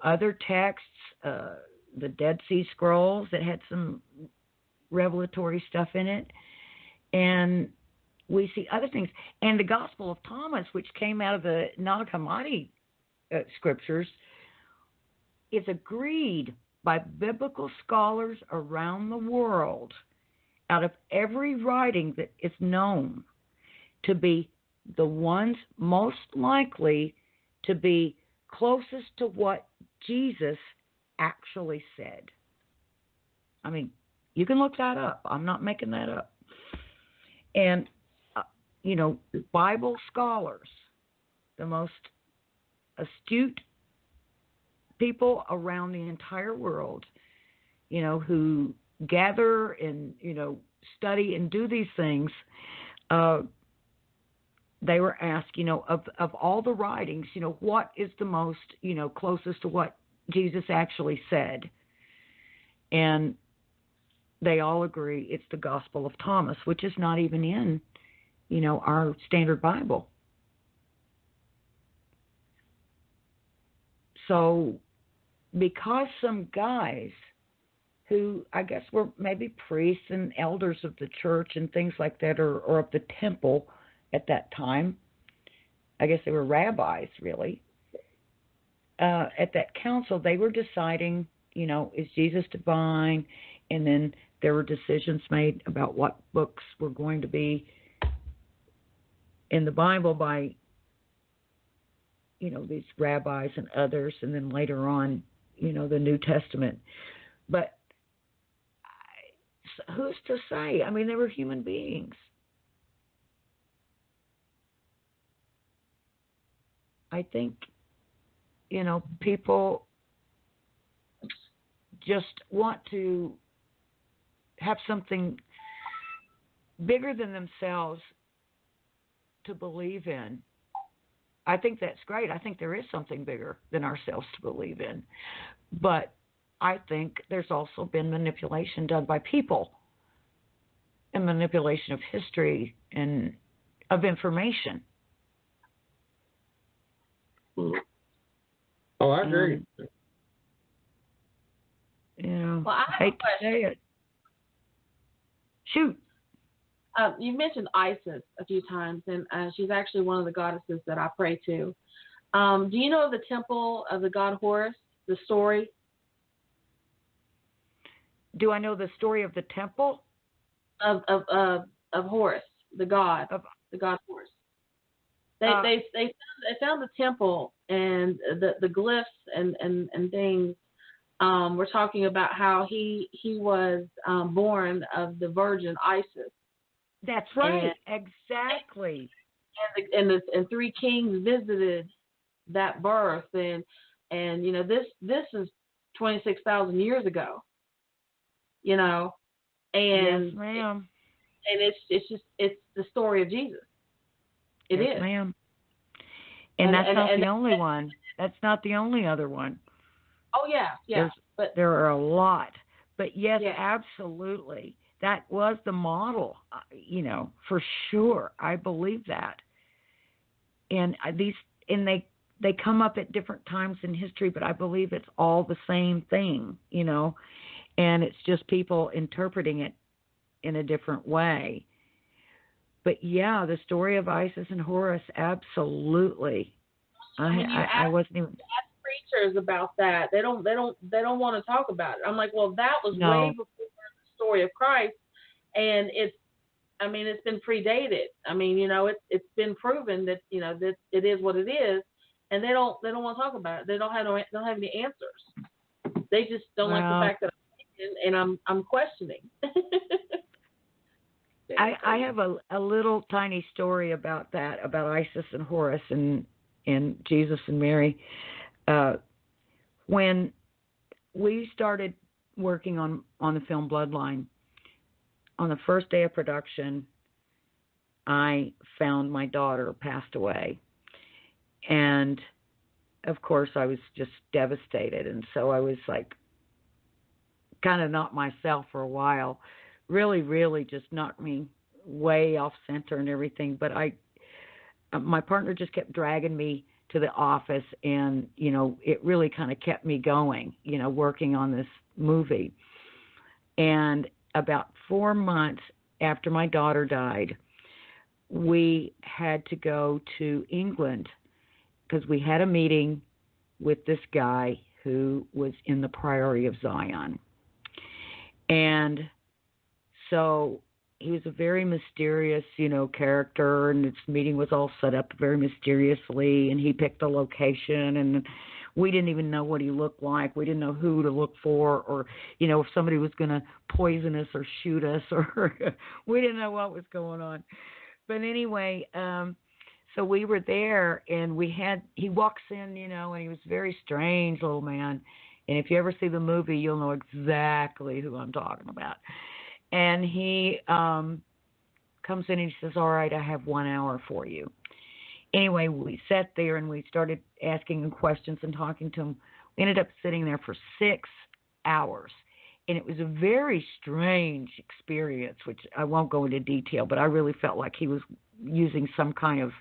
other texts, the Dead Sea Scrolls that had some revelatory stuff in it. And we see other things. And the Gospel of Thomas, which came out of the Nag Hammadi scriptures, is agreed by biblical scholars around the world, out of every writing that is known, to be the ones most likely to be closest to what Jesus actually said. I mean, you can look that up. I'm not making that up. And, Bible scholars, the most astute people around the entire world, who gather and, study and do these things, they were asked, of all the writings, what is the most, closest to what Jesus actually said? And they all agree it's the Gospel of Thomas, which is not even in, our standard Bible. So because some guys who I guess were maybe priests and elders of the church and things like that, or of the temple at that time, I guess they were rabbis really, at that council they were deciding, is Jesus divine? And then there were decisions made about what books were going to be in the Bible by, these rabbis and others, and then later on, the New Testament. But who's to say? I mean, they were human beings. I think, people just want to have something bigger than themselves to believe in. I think that's great. I think there is something bigger than ourselves to believe in. But I think there's also been manipulation done by people, and manipulation of history and of information. Oh, I agree. Well, I have hate a question. to say it. Shoot. You mentioned Isis a few times, and she's actually one of the goddesses that I pray to. Do you know of the temple of the god Horus, the story? Do I know the story of the temple? Of Horus, the god Horus. They found the temple and the glyphs and things. We're talking about how he was born of the virgin Isis. That's right. Exactly. and three kings visited that birth, and this is 26,000 years ago, and yes, ma'am. And it's the story of Jesus. It yes, is, ma'am. And that's not the only one. That's not the only other one. Oh yeah. But there are a lot. But yes, absolutely. That was the model, for sure. I believe that. And they come up at different times in history, but I believe it's all the same thing, and it's just people interpreting it in a different way. But yeah, the story of Isis and Horus, absolutely. I wasn't even preachers about that. They don't want to talk about it. I'm like, well, that was way before the story of Christ, and it's been predated. It's been proven that that it is what it is, and they don't want to talk about it. They don't have any answers. They just don't like the fact that I'm and I'm questioning. I have a little tiny story about that, about Isis and Horus and Jesus and Mary. When we started working on the film Bloodline, on the first day of production, I found my daughter passed away. And, of course, I was just devastated. And so I was like kind of not myself for a while. Really, really just knocked me way off center and everything. But my partner just kept dragging me to the office, and, it really kind of kept me going, working on this movie. And about 4 months after my daughter died, we had to go to England because we had a meeting with this guy who was in the Priory of Zion. And so he was a very mysterious, character, and this meeting was all set up very mysteriously, and he picked a location, and we didn't even know what he looked like. We didn't know who to look for, or, if somebody was going to poison us or shoot us, or we didn't know what was going on. But anyway, so we were there, and he walks in, and he was a very strange little man. And if you ever see the movie, you'll know exactly who I'm talking about. And he comes in and he says, all right, I have 1 hour for you. Anyway, we sat there and we started asking him questions and talking to him. We ended up sitting there for 6 hours. And it was a very strange experience, which I won't go into detail, but I really felt like he was using some kind of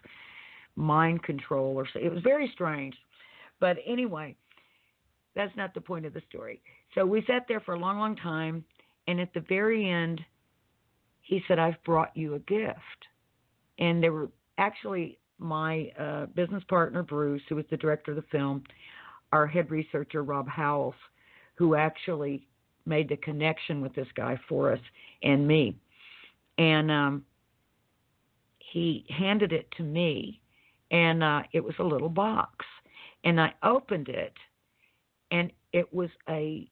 mind control or so. It was very strange. But anyway, that's not the point of the story. So we sat there for a long, long time. And at the very end, he said, I've brought you a gift. And there were actually my business partner, Bruce, who was the director of the film, our head researcher, Rob Howells, who actually made the connection with this guy for us and me. And he handed it to me, and it was a little box. And I opened it, and it was a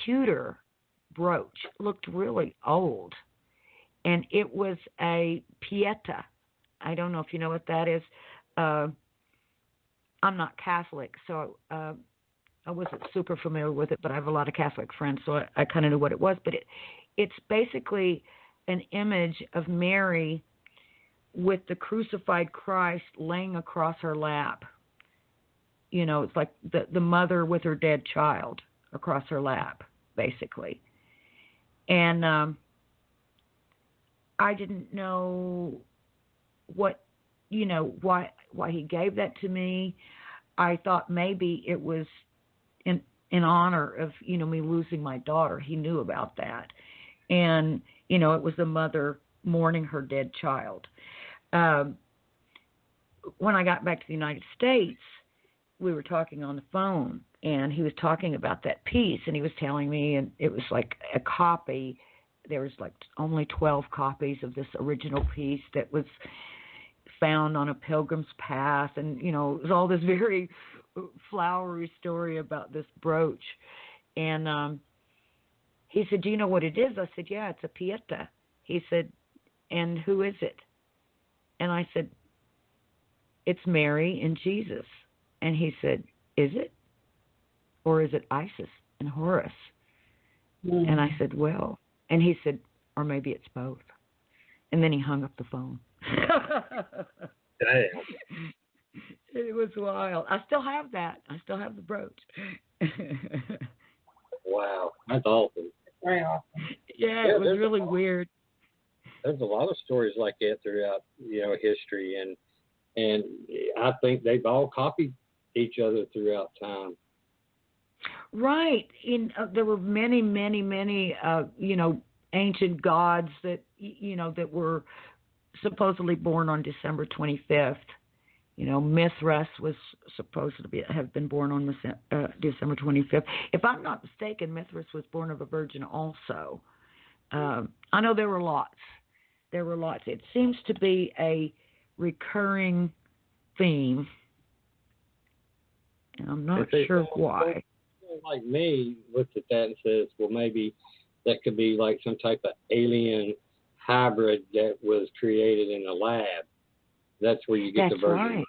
pewter brooch. It looked really old. And it was a pieta. I don't know if you know what that is. I'm not Catholic, so I wasn't super familiar with it, but I have a lot of Catholic friends, so I kind of knew what it was. But it's basically an image of Mary with the crucified Christ laying across her lap. It's like the mother with her dead child across her lap, basically. And I didn't know what, why he gave that to me. I thought maybe it was in honor of, me losing my daughter. He knew about that. And, it was the mother mourning her dead child. When I got back to the United States, we were talking on the phone, and he was talking about that piece, and he was telling me, and it was like a copy. There was like only 12 copies of this original piece that was found on a pilgrim's path, and, it was all this very flowery story about this brooch. And he said, do you know what it is? I said, yeah, it's a pieta. He said, and who is it? And I said, it's Mary and Jesus. And he said, is it? Or is it Isis and Horus? Mm. And I said, well. And he said, or maybe it's both. And then he hung up the phone. Damn. It was wild. I still have that. I still have the brooch. Wow, that's awesome. Very awesome. Yeah, it was really weird. There's a lot of stories like that throughout, history, and I think they've all copied each other throughout time. Right. There were many, ancient gods that that were supposedly born on December 25th. Mithras was supposed to have been born on December 25th. If I'm not mistaken, Mithras was born of a virgin also. I know there were lots. It seems to be a recurring theme, and I'm not sure why. Like me looked at that and says, well, maybe that could be like some type of alien hybrid that was created in a lab. That's where you get the virgin. Right.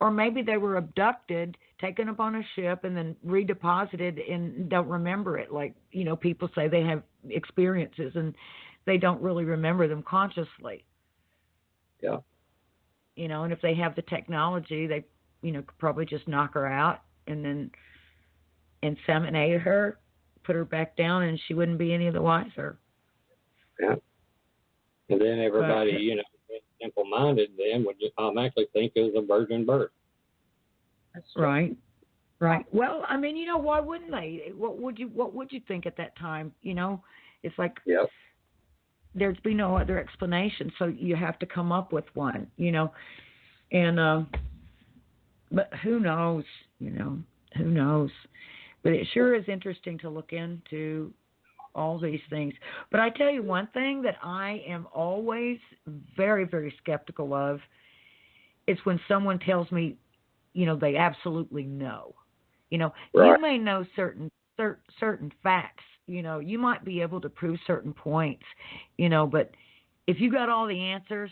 Or maybe they were abducted, taken up on a ship, and then redeposited and don't remember it. Like, people say they have experiences and they don't really remember them consciously. Yeah. And if they have the technology, they, could probably just knock her out and then inseminate her, put her back down, and she wouldn't be any the wiser. Yeah. And then everybody, simple-minded then would just automatically think it was a virgin birth. Right. Well, I mean, why wouldn't they? What would you think at that time? It's like there'd be no other explanation, so you have to come up with one. And but who knows? Who knows? But it sure is interesting to look into all these things. But I tell you one thing that I am always very, very skeptical of is when someone tells me, they absolutely know. Right. You may know certain facts. You might be able to prove certain points, but if you got all the answers,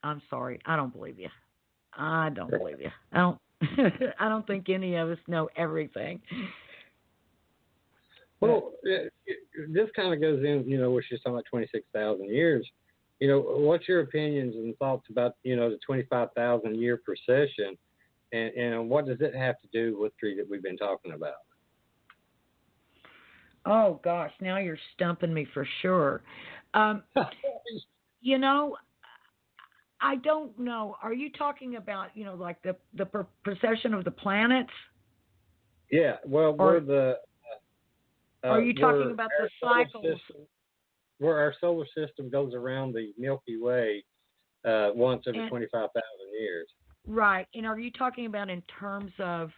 I'm sorry, I don't believe you. I don't believe you. I don't think any of us know everything. Well, this kind of goes in, we're just talking about 26,000 years. What's your opinions and thoughts about, the 25,000 year procession, and what does it have to do with history that we've been talking about? Oh, gosh, now you're stumping me for sure. I don't know. Are you talking about, like the procession of the planets? Yeah, well, are you talking about the cycles? Where our solar system goes around the Milky Way once every 25,000 years. Right. And are you talking about in terms of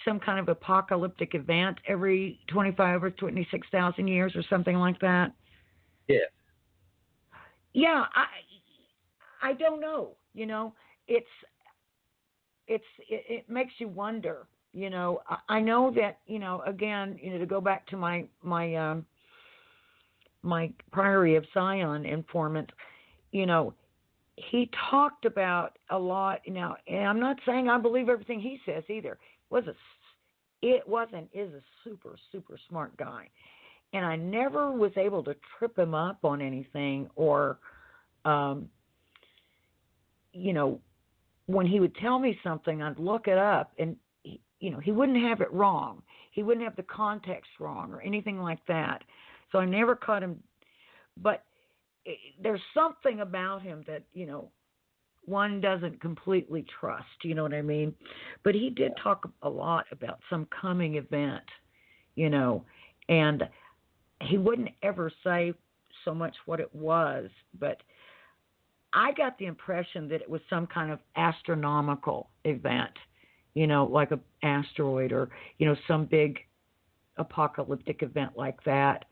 some kind of apocalyptic event every 25 or 26,000 years or something like that? Yeah. Yeah, I don't know. It makes you wonder. I know that, again, to go back to my Priory of Zion informant, he talked about a lot. Now, and I'm not saying I believe everything he says either. Is a super, super smart guy. And I never was able to trip him up on anything or, when he would tell me something, I'd look it up and, he wouldn't have it wrong. He wouldn't have the context wrong or anything like that. So I never caught him. But there's something about him that, one doesn't completely trust. You know what I mean? But he did talk a lot about some coming event, and he wouldn't ever say so much what it was. But I got the impression that it was some kind of astronomical event. Like an asteroid or, some big apocalyptic event like that.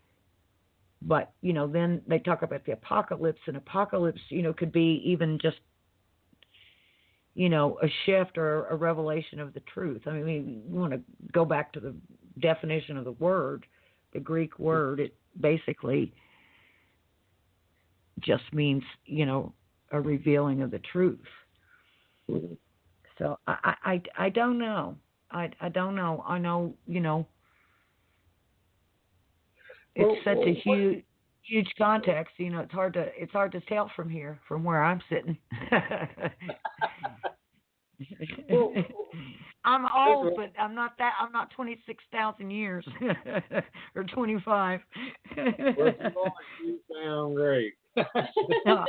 But, then they talk about the apocalypse, and apocalypse, could be even just, a shift or a revelation of the truth. I mean, you want to go back to the definition of the word, the Greek word, it basically just means, a revealing of the truth. Mm-hmm. So I don't know. I don't know. I know, it's such a huge context. It's hard to tell from here, from where I'm sitting. I'm old, but I'm not 26,000 years or 25. You sound great. Oh,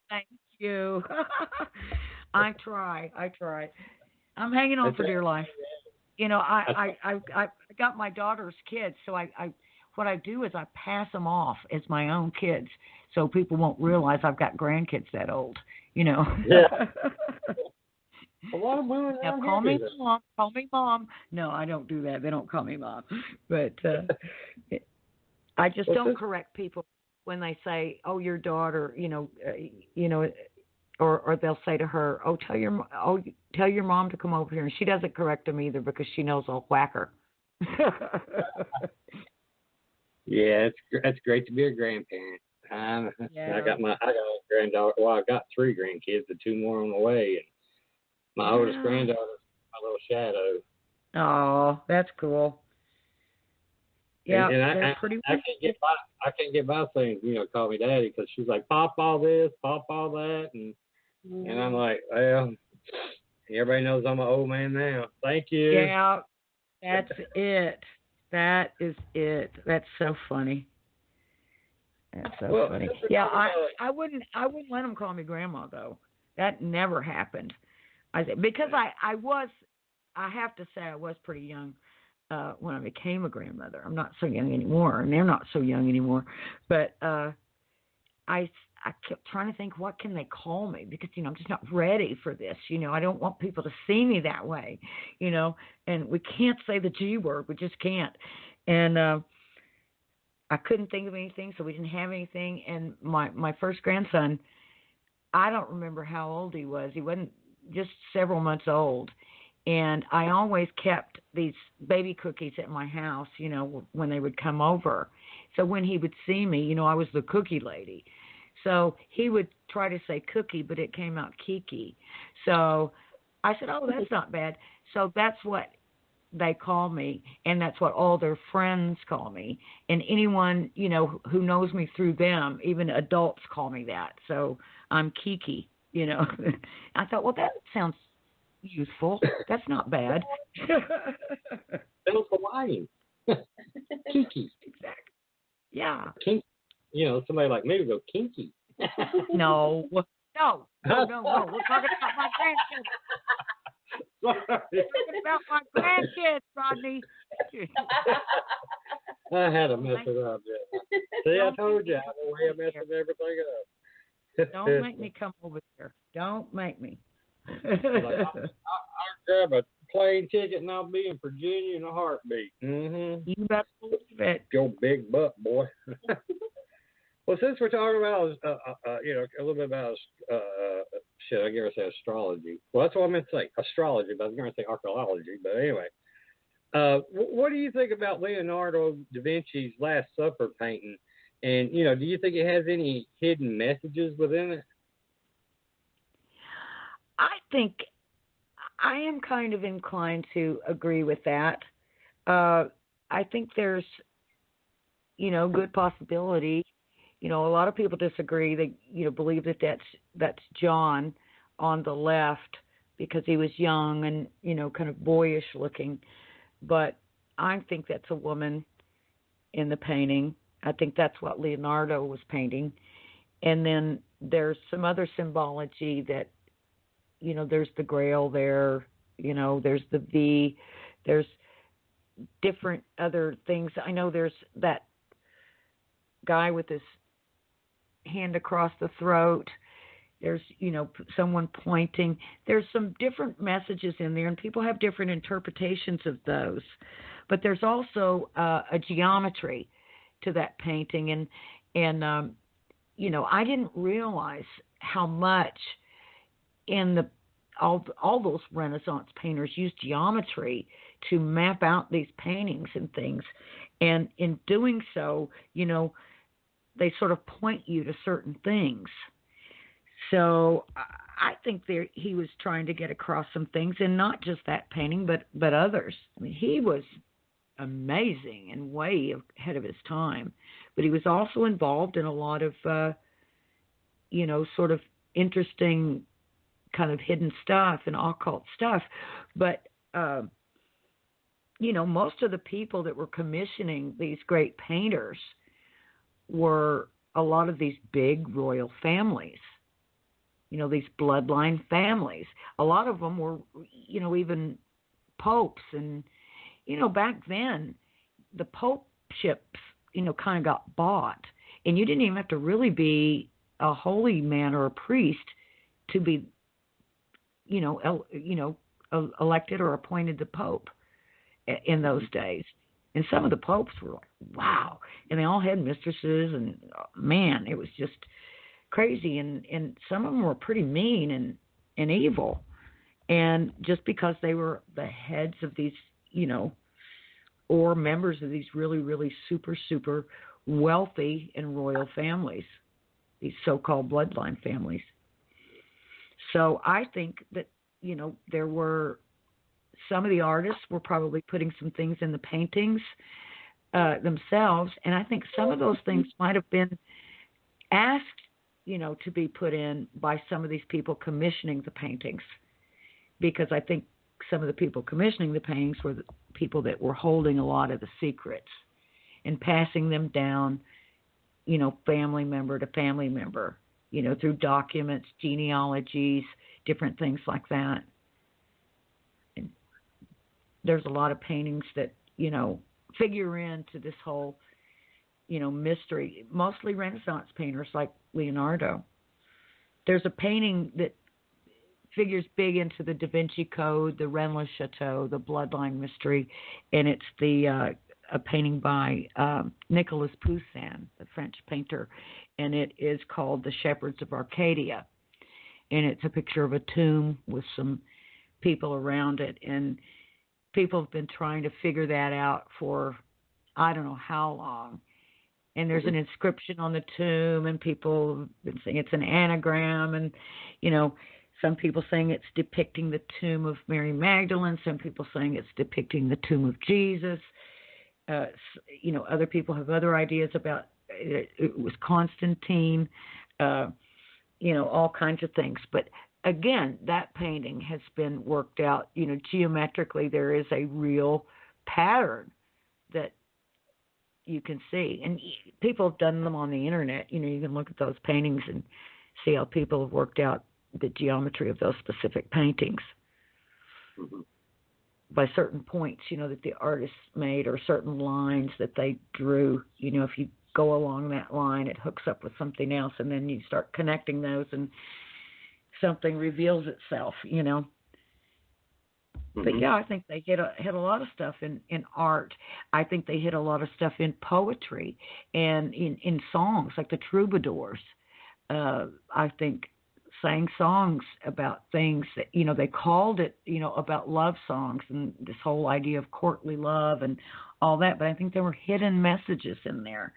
thank you. I try. I'm hanging on for dear life. I got my daughter's kids, so what I do is I pass them off as my own kids, so people won't realize I've got grandkids that old. Yeah. A lot of women now call me mom. Call me mom. No, I don't do that. They don't call me mom. But I just don't correct people when they say, "Oh, your daughter," or they'll say to her, "Oh, tell your mom to come over here," and she doesn't correct them either because she knows I'll whack her. Yeah, it's great to be a grandparent. Yeah. I got a granddaughter. Well, I got 3 grandkids, but 2 more on the way. And my oldest granddaughter, my little shadow. Oh, that's cool. Yeah, and that's pretty. I can't get by saying, call me daddy, because she's like, pop all this, pop all that, and I'm like, well, everybody knows I'm an old man now. Thank you. Yeah, that's it. That is it. That's so funny. That's so funny. Yeah, I wouldn't let them call me grandma though. That never happened. Because I have to say I was pretty young when I became a grandmother. I'm not so young anymore, and they're not so young anymore. But I kept trying to think, what can they call me? Because I'm just not ready for this. I don't want people to see me that way. And we can't say the G word. We just can't. And I couldn't think of anything, so we didn't have anything. And my first grandson, I don't remember how old he was. He wasn't, just several months old. And I always kept these baby cookies at my house, when they would come over. So when he would see me, I was the cookie lady. So he would try to say cookie, but it came out Kiki. So I said, oh, that's not bad. So that's what they call me, and that's what all their friends call me. And anyone, who knows me through them, even adults call me that. So I'm Kiki. I thought, well, that sounds useful. That's not bad. Sounds Hawaiian. Kiki. Exactly. Yeah. Kinky. Somebody like me would go kinky. No. We're talking about my grandkids. We're talking about my grandkids, Rodney. I had to mess it up. Yeah. See, I told you. I had a way of messing everything up. Don't make me come over there. Don't make me. I'll grab a plane ticket and I'll be in Virginia in a heartbeat. Mm-hmm. You better believe it. Your big butt, boy. Well, since we're talking about, a little bit about, I guess say astrology. Well, that's what I meant to say, astrology, but I was going to say archaeology. But anyway, what do you think about Leonardo da Vinci's Last Supper painting? And, do you think it has any hidden messages within it? I think I am kind of inclined to agree with that. I think there's, good possibility. A lot of people disagree. They, believe that that's John on the left because he was young and, kind of boyish looking. But I think that's a woman in the painting. I think that's what Leonardo was painting. And then there's some other symbology that, there's the Grail there, there's the V, there's different other things. I know there's that guy with his hand across the throat. There's, someone pointing. There's some different messages in there, and people have different interpretations of those. But there's also a geometry to that painting, and I didn't realize how much in all those Renaissance painters used geometry to map out these paintings and things, and in doing so, they sort of point you to certain things. So I think he was trying to get across some things, and not just that painting, but others. I mean, he was amazing and way ahead of his time, but he was also involved in a lot of, sort of interesting kind of hidden stuff and occult stuff. But, most of the people that were commissioning these great painters were a lot of these big royal families, these bloodline families. A lot of them were, even popes. And, back then, the popeships, kind of got bought. And you didn't even have to really be a holy man or a priest to be, elected or appointed the pope in those days. And some of the popes were like, wow. And they all had mistresses, and man, it was just crazy. And some of them were pretty mean and evil. And just because they were the heads of these, or members of these really, really super, super wealthy and royal families, these so-called bloodline families. So I think that, there were some of the artists were probably putting some things in the paintings themselves. And I think some of those things might have been asked, to be put in by some of these people commissioning the paintings. Because I think some of the people commissioning the paintings were the people that were holding a lot of the secrets and passing them down, family member to family member, through documents, genealogies, different things like that. And there's a lot of paintings that, figure into this whole, mystery, mostly Renaissance painters like Leonardo. There's a painting that figures big into the Da Vinci Code, the Rennes le Chateau, the Bloodline Mystery, and it's a painting by Nicolas Poussin, the French painter, and it is called The Shepherds of Arcadia. And it's a picture of a tomb with some people around it, and people have been trying to figure that out for I don't know how long. And there's an inscription on the tomb, and people have been saying it's an anagram, and, some people saying it's depicting the tomb of Mary Magdalene, some people saying it's depicting the tomb of Jesus. Other people have other ideas about it was Constantine, all kinds of things. But again, that painting has been worked out, geometrically. There is a real pattern that you can see. And people have done them on the internet. You can look at those paintings and see how people have worked out the geometry of those specific paintings. Mm-hmm. By certain points, that the artists made, or certain lines that they drew. If you go along that line, it hooks up with something else, and then you start connecting those, and something reveals itself, Mm-hmm. But yeah, I think they hit a lot of stuff in art. I think they hit a lot of stuff in poetry and in songs, like the troubadours. I think sang songs about things that, they called it, about love songs and this whole idea of courtly love and all that. But I think there were hidden messages in there.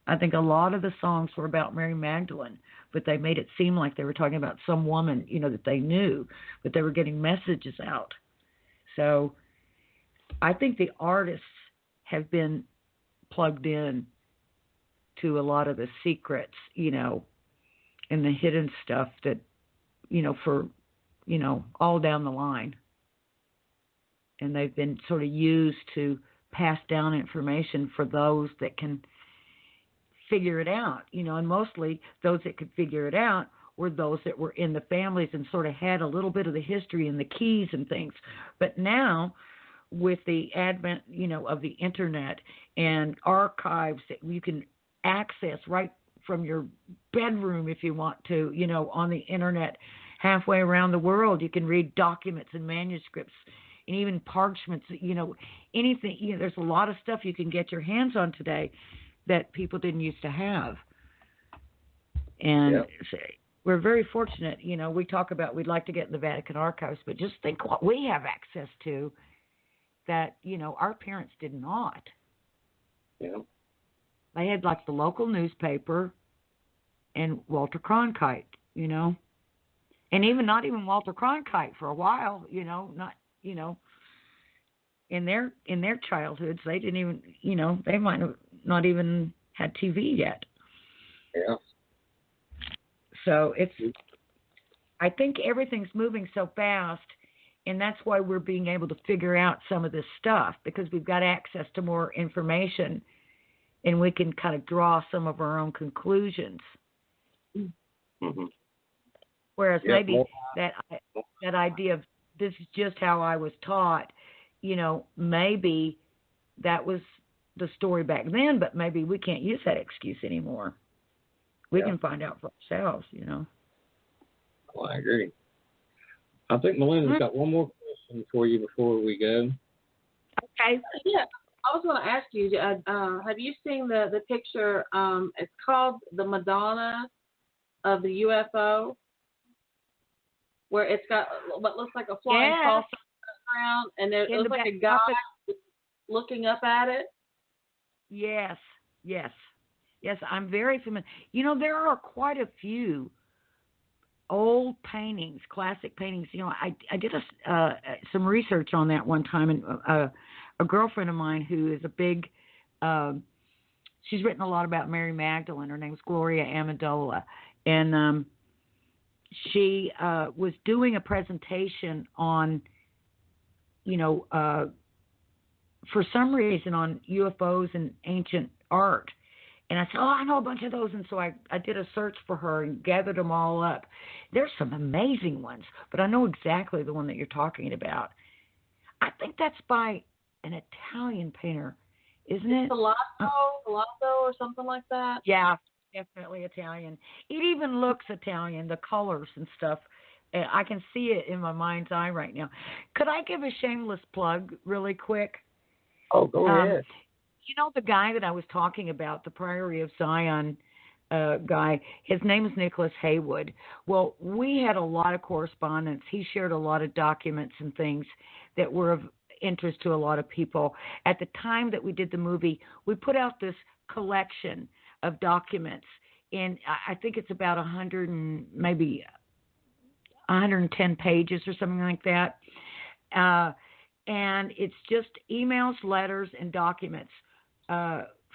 I think a lot of the songs were about Mary Magdalene, but they made it seem like they were talking about some woman, that they knew, but they were getting messages out. So I think the artists have been plugged in to a lot of the secrets, and the hidden stuff that, for, all down the line. And they've been sort of used to pass down information for those that can figure it out, and mostly those that could figure it out were those that were in the families and sort of had a little bit of the history and the keys and things. But now, with the advent, of the internet and archives that you can access right from your bedroom if you want to, on the internet, halfway around the world, you can read documents and manuscripts and even parchments, anything. There's a lot of stuff you can get your hands on today that people didn't used to have. And we're very fortunate. We talk about we'd like to get in the Vatican archives, but just think what we have access to that, our parents did not. Yeah. They had like the local newspaper and Walter Cronkite, you know. And not even Walter Cronkite for a while, you know, not, you know, in their childhoods, they didn't even, you know, they might have not even had TV yet. Yeah. So I think everything's moving so fast, and that's why we're being able to figure out some of this stuff, because we've got access to more information, and we can kind of draw some of our own conclusions. Mm-hmm. Whereas maybe that idea of this is just how I was taught, you know, maybe that was the story back then, but maybe we can't use that excuse anymore. We can find out for ourselves, you know. Well, I agree. I think Melinda's got one more question for you before we go. Okay. Yeah, I was going to ask you, have you seen the picture? It's called the Madonna of the UFO, where it's got what looks like a flying saucer around, and it looks like a guy looking up at it. Yes, I'm very familiar. You know, there are quite a few old paintings, classic paintings. You know, I did some research on that one time, and a girlfriend of mine who is a big, she's written a lot about Mary Magdalene. Her name's Gloria Amendola, and she was doing a presentation on, you know, for some reason on UFOs and ancient art. And I said, I know a bunch of those. And so I did a search for her and gathered them all up. There's some amazing ones, but I know exactly the one that you're talking about. I think that's by an Italian painter, isn't it? Palazzo or something like that? Yeah, definitely Italian. It even looks Italian, the colors and stuff. I can see it in my mind's eye right now. Could I give a shameless plug really quick? Oh, go ahead. You know the guy that I was talking about, the Priory of Zion guy, his name is Nicholas Haywood. Well, we had a lot of correspondence. He shared a lot of documents and things that were of interest to a lot of people. At the time that we did the movie, we put out this collection of documents, and I think it's about 100 and maybe 110 pages or something like that. And it's just emails, letters, and documents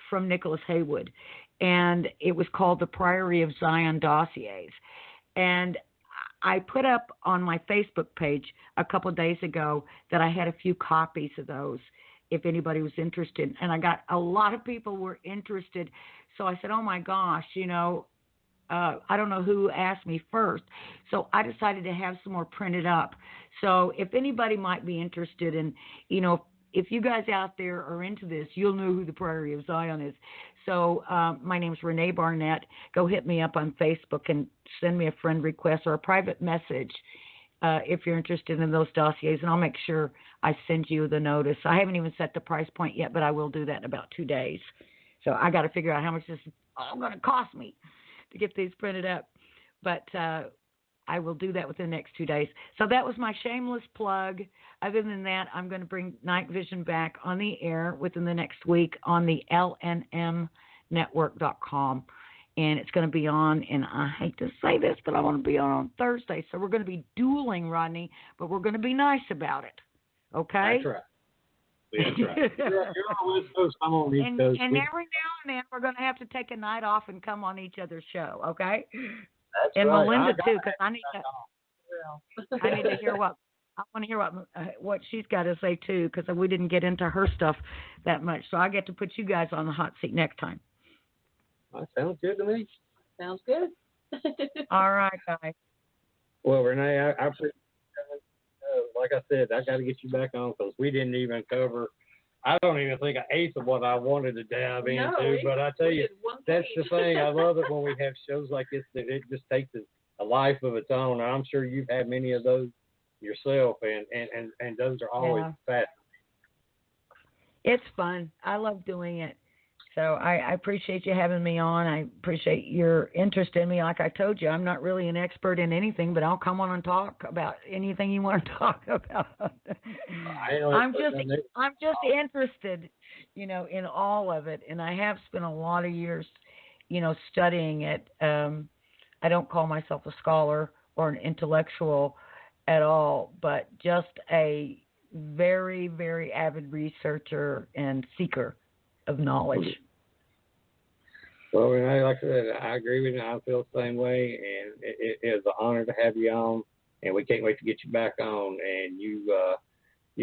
from Nicholas Haywood. And it was called the Priory of Zion Dossiers. And I put up on my Facebook page a couple of days ago that I had a few copies of those if anybody was interested. And I got a lot of people were interested. So I said, oh, my gosh, you know, I don't know who asked me first. So I decided to have some more printed up. So if anybody might be interested in, you know, if you guys out there are into this, you'll know who the Priory of Zion is. So my name's René Barnett. Go hit me up on Facebook and send me a friend request or a private message if you're interested in those dossiers, and I'll make sure I send you the notice. I haven't even set the price point yet, but I will do that in about 2 days. So I got to figure out how much this is all going to cost me to get these printed up. But I will do that within the next 2 days. So that was my shameless plug. Other than that, I'm going to bring Night Vision back on the air within the next week on the lnmnetwork.com. And it's going to be on, and I hate to say this, but I want to be on Thursday. So we're going to be dueling, Rodney, but we're going to be nice about it. Okay? That's right. That's right. You're on West Coast, I'm on East Coast. And every now and then we're going to have to take a night off and come on each other's show, okay? That's and right. Melinda too, because I need to hear what I want to hear what she's got to say too, because we didn't get into her stuff that much. So I get to put you guys on the hot seat next time. That sounds good to me. Sounds good. All right, guys. Well, Renee, I appreciate it. Like I said, I got to get you back on because we didn't even cover. I don't even think an eighth of what I wanted to dive into. But I tell you, that's the thing. I love it when we have shows like this that it just takes a life of its own. And I'm sure you've had many of those yourself, and those are always fascinating. It's fun. I love doing it. So I appreciate you having me on. I appreciate your interest in me. Like I told you, I'm not really an expert in anything, but I'll come on and talk about anything you want to talk about. I'm just interested, you know, in all of it, and I have spent a lot of years, you know, studying it. I I don't call myself a scholar or an intellectual at all, but just a very, very avid researcher and seeker of knowledge. Well, Renee, like I said, I agree with you. I feel the same way, and it is an honor to have you on, and we can't wait to get you back on. And you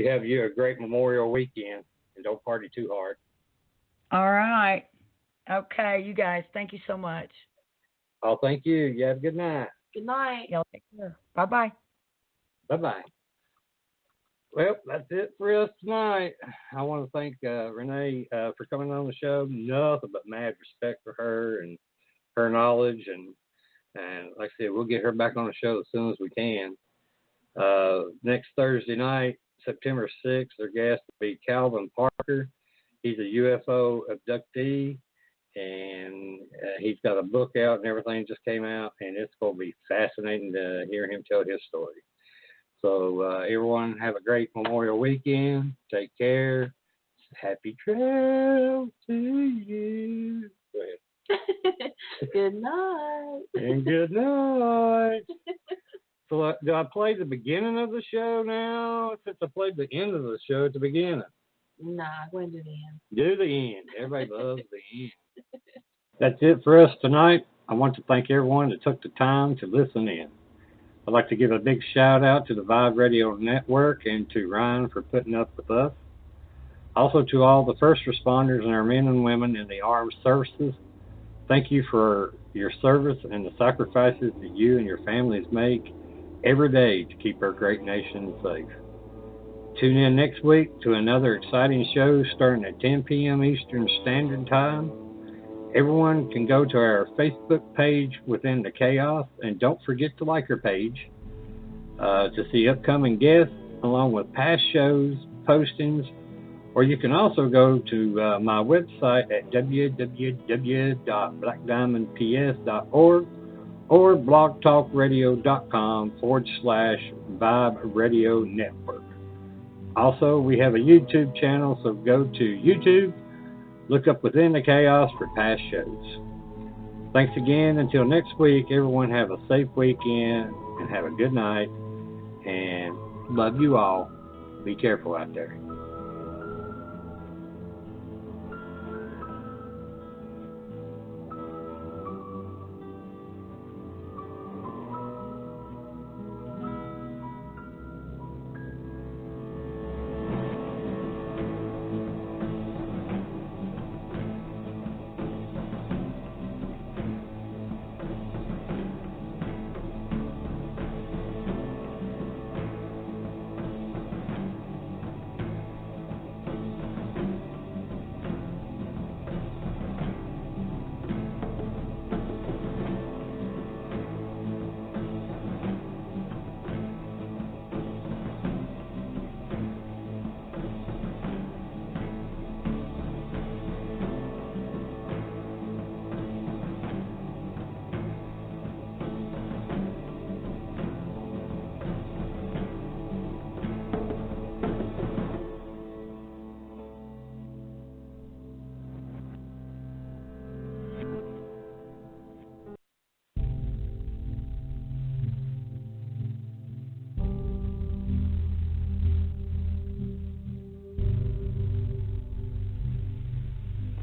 have a great Memorial weekend, and don't party too hard. All right. Okay, you guys, thank you so much. Oh, thank you. You have a good night. Good night. Y'all take care. Bye-bye. Bye-bye. Well, that's it for us tonight. I want to thank Renee for coming on the show. Nothing but mad respect for her and her knowledge. And like I said, we'll get her back on the show as soon as we can. Next Thursday night, September 6th, our guest will be Calvin Parker. He's a UFO abductee, and he's got a book out and everything just came out, and it's going to be fascinating to hear him tell his story. So everyone have a great Memorial weekend. Take care. Happy trails to you. Go ahead. Good night. And good night. So do I play the beginning of the show now? Since I played the end of the show at the beginning. Nah, go ahead and do the end. Do the end. Everybody loves the end. That's it for us tonight. I want to thank everyone that took the time to listen in. I'd like to give a big shout out to the Vibe Radio Network and to Ryan for putting up with us. Also to all the first responders and our men and women in the armed services. Thank you for your service and the sacrifices that you and your families make every day to keep our great nation safe. Tune in next week to another exciting show starting at 10 p.m. Eastern Standard Time. Everyone can go to our Facebook page Within the Chaos, and don't forget to like our page to see upcoming guests along with past shows, postings, or you can also go to my website at www.blackdiamondps.org or blogtalkradio.com/Vibe Radio Network. Also, we have a YouTube channel, so go to YouTube. Look up Within the Chaos for past shows. Thanks again. Until next week, everyone have a safe weekend and have a good night. And love you all. Be careful out there.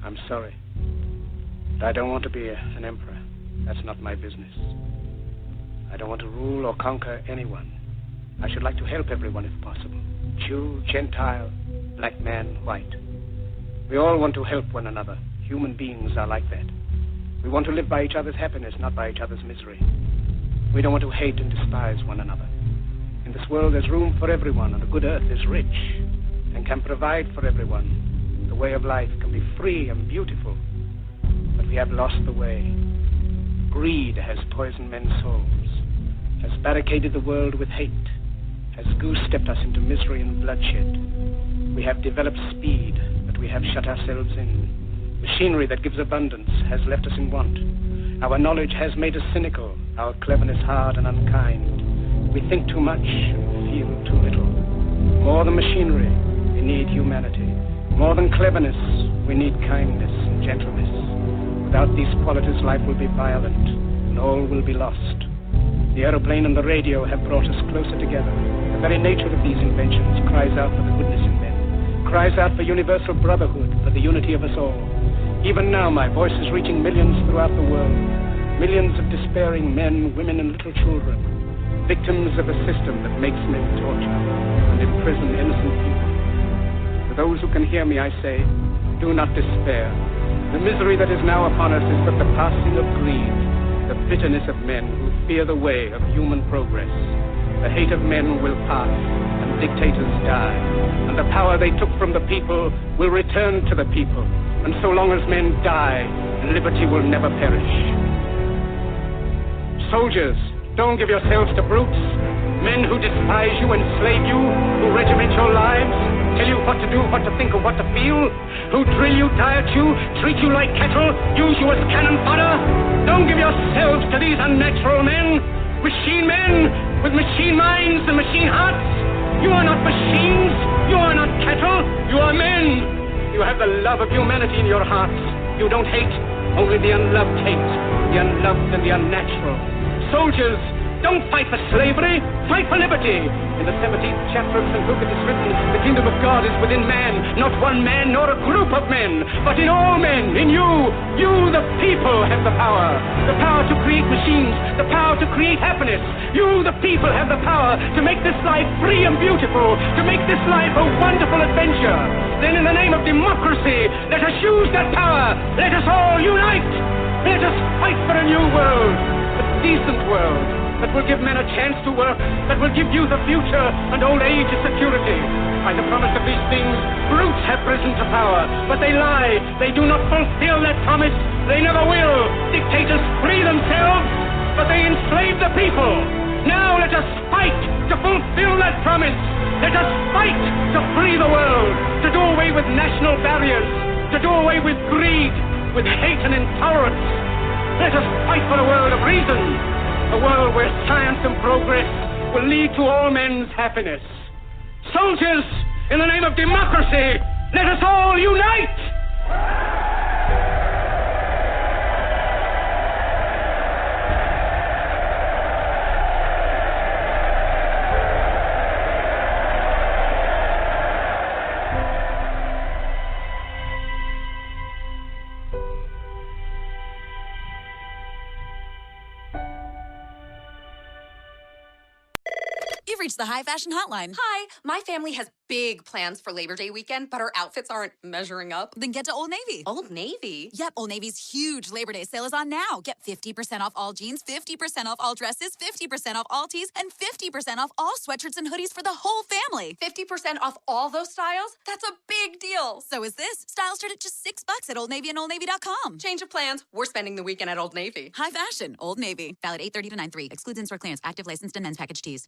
I'm sorry. But I don't want to be an emperor. That's not my business. I don't want to rule or conquer anyone. I should like to help everyone if possible. Jew, Gentile, black man, white. We all want to help one another. Human beings are like that. We want to live by each other's happiness, not by each other's misery. We don't want to hate and despise one another. In this world there's room for everyone, and the good earth is rich and can provide for everyone. The way of life can be free and beautiful, but we have lost the way. Greed has poisoned men's souls, has barricaded the world with hate, has goose-stepped us into misery and bloodshed. We have developed speed, but we have shut ourselves in. Machinery that gives abundance has left us in want. Our knowledge has made us cynical, our cleverness hard and unkind. We think too much and feel too little. More than machinery, we need humanity. More than cleverness, we need kindness and gentleness. Without these qualities, life will be violent, and and all will be lost. The aeroplane and the radio have brought us closer together. The very nature of these inventions cries out for the goodness in men, cries out for universal brotherhood, for the unity of us all. Even now, my voice is reaching millions throughout the world, millions of despairing men, women, and little children, victims of a system that makes men torture and imprison innocent people. To those who can hear me, I say, do not despair. The misery that is now upon us is but the passing of greed, the bitterness of men who fear the way of human progress. The hate of men will pass, and dictators die, and the power they took from the people will return to the people. And so long as men die, liberty will never perish. Soldiers, don't give yourselves to brutes, men who despise you, enslave you, who regiment your lives, tell you what to do, what to think, or what to feel, who drill you, diet you, treat you like cattle, use you as cannon fodder. Don't give yourselves to these unnatural men, machine men with machine minds and machine hearts. You are not machines, you are not cattle, you are men. You have the love of humanity in your hearts. You don't hate, only the unloved hate, the unloved and the unnatural. Soldiers, don't fight for slavery, fight for liberty. In the 17th chapter of St. Luke it is written, the kingdom of God is within man, not one man nor a group of men, but in all men, in you. You, the people, have the power to create machines, the power to create happiness. You, the people, have the power to make this life free and beautiful, to make this life a wonderful adventure. Then in the name of democracy, let us use that power. Let us all unite. Let us fight for a new world, a decent world, that will give men a chance to work, that will give youth a future and old age a security. By the promise of these things, brutes have risen to power, but they lie. They do not fulfill that promise. They never will. Dictators free themselves, but they enslave the people. Now let us fight to fulfill that promise. Let us fight to free the world, to do away with national barriers, to do away with greed, with hate and intolerance. Let us fight for a world of reason, a world where science and progress will lead to all men's happiness. Soldiers, in the name of democracy, let us all unite! You've reached the High Fashion Hotline. Hi, my family has big plans for Labor Day weekend, but our outfits aren't measuring up. Then get to Old Navy. Old Navy? Yep, Old Navy's huge Labor Day sale is on now. Get 50% off all jeans, 50% off all dresses, 50% off all tees, and 50% off all sweatshirts and hoodies for the whole family. 50% off all those styles? That's a big deal. So is this. Styles start at just $6 at Old Navy and OldNavy.com. Change of plans. We're spending the weekend at Old Navy. High Fashion, Old Navy. Valid 8/30 to 9/3. Excludes in-store clearance. Active licensed and men's package tees.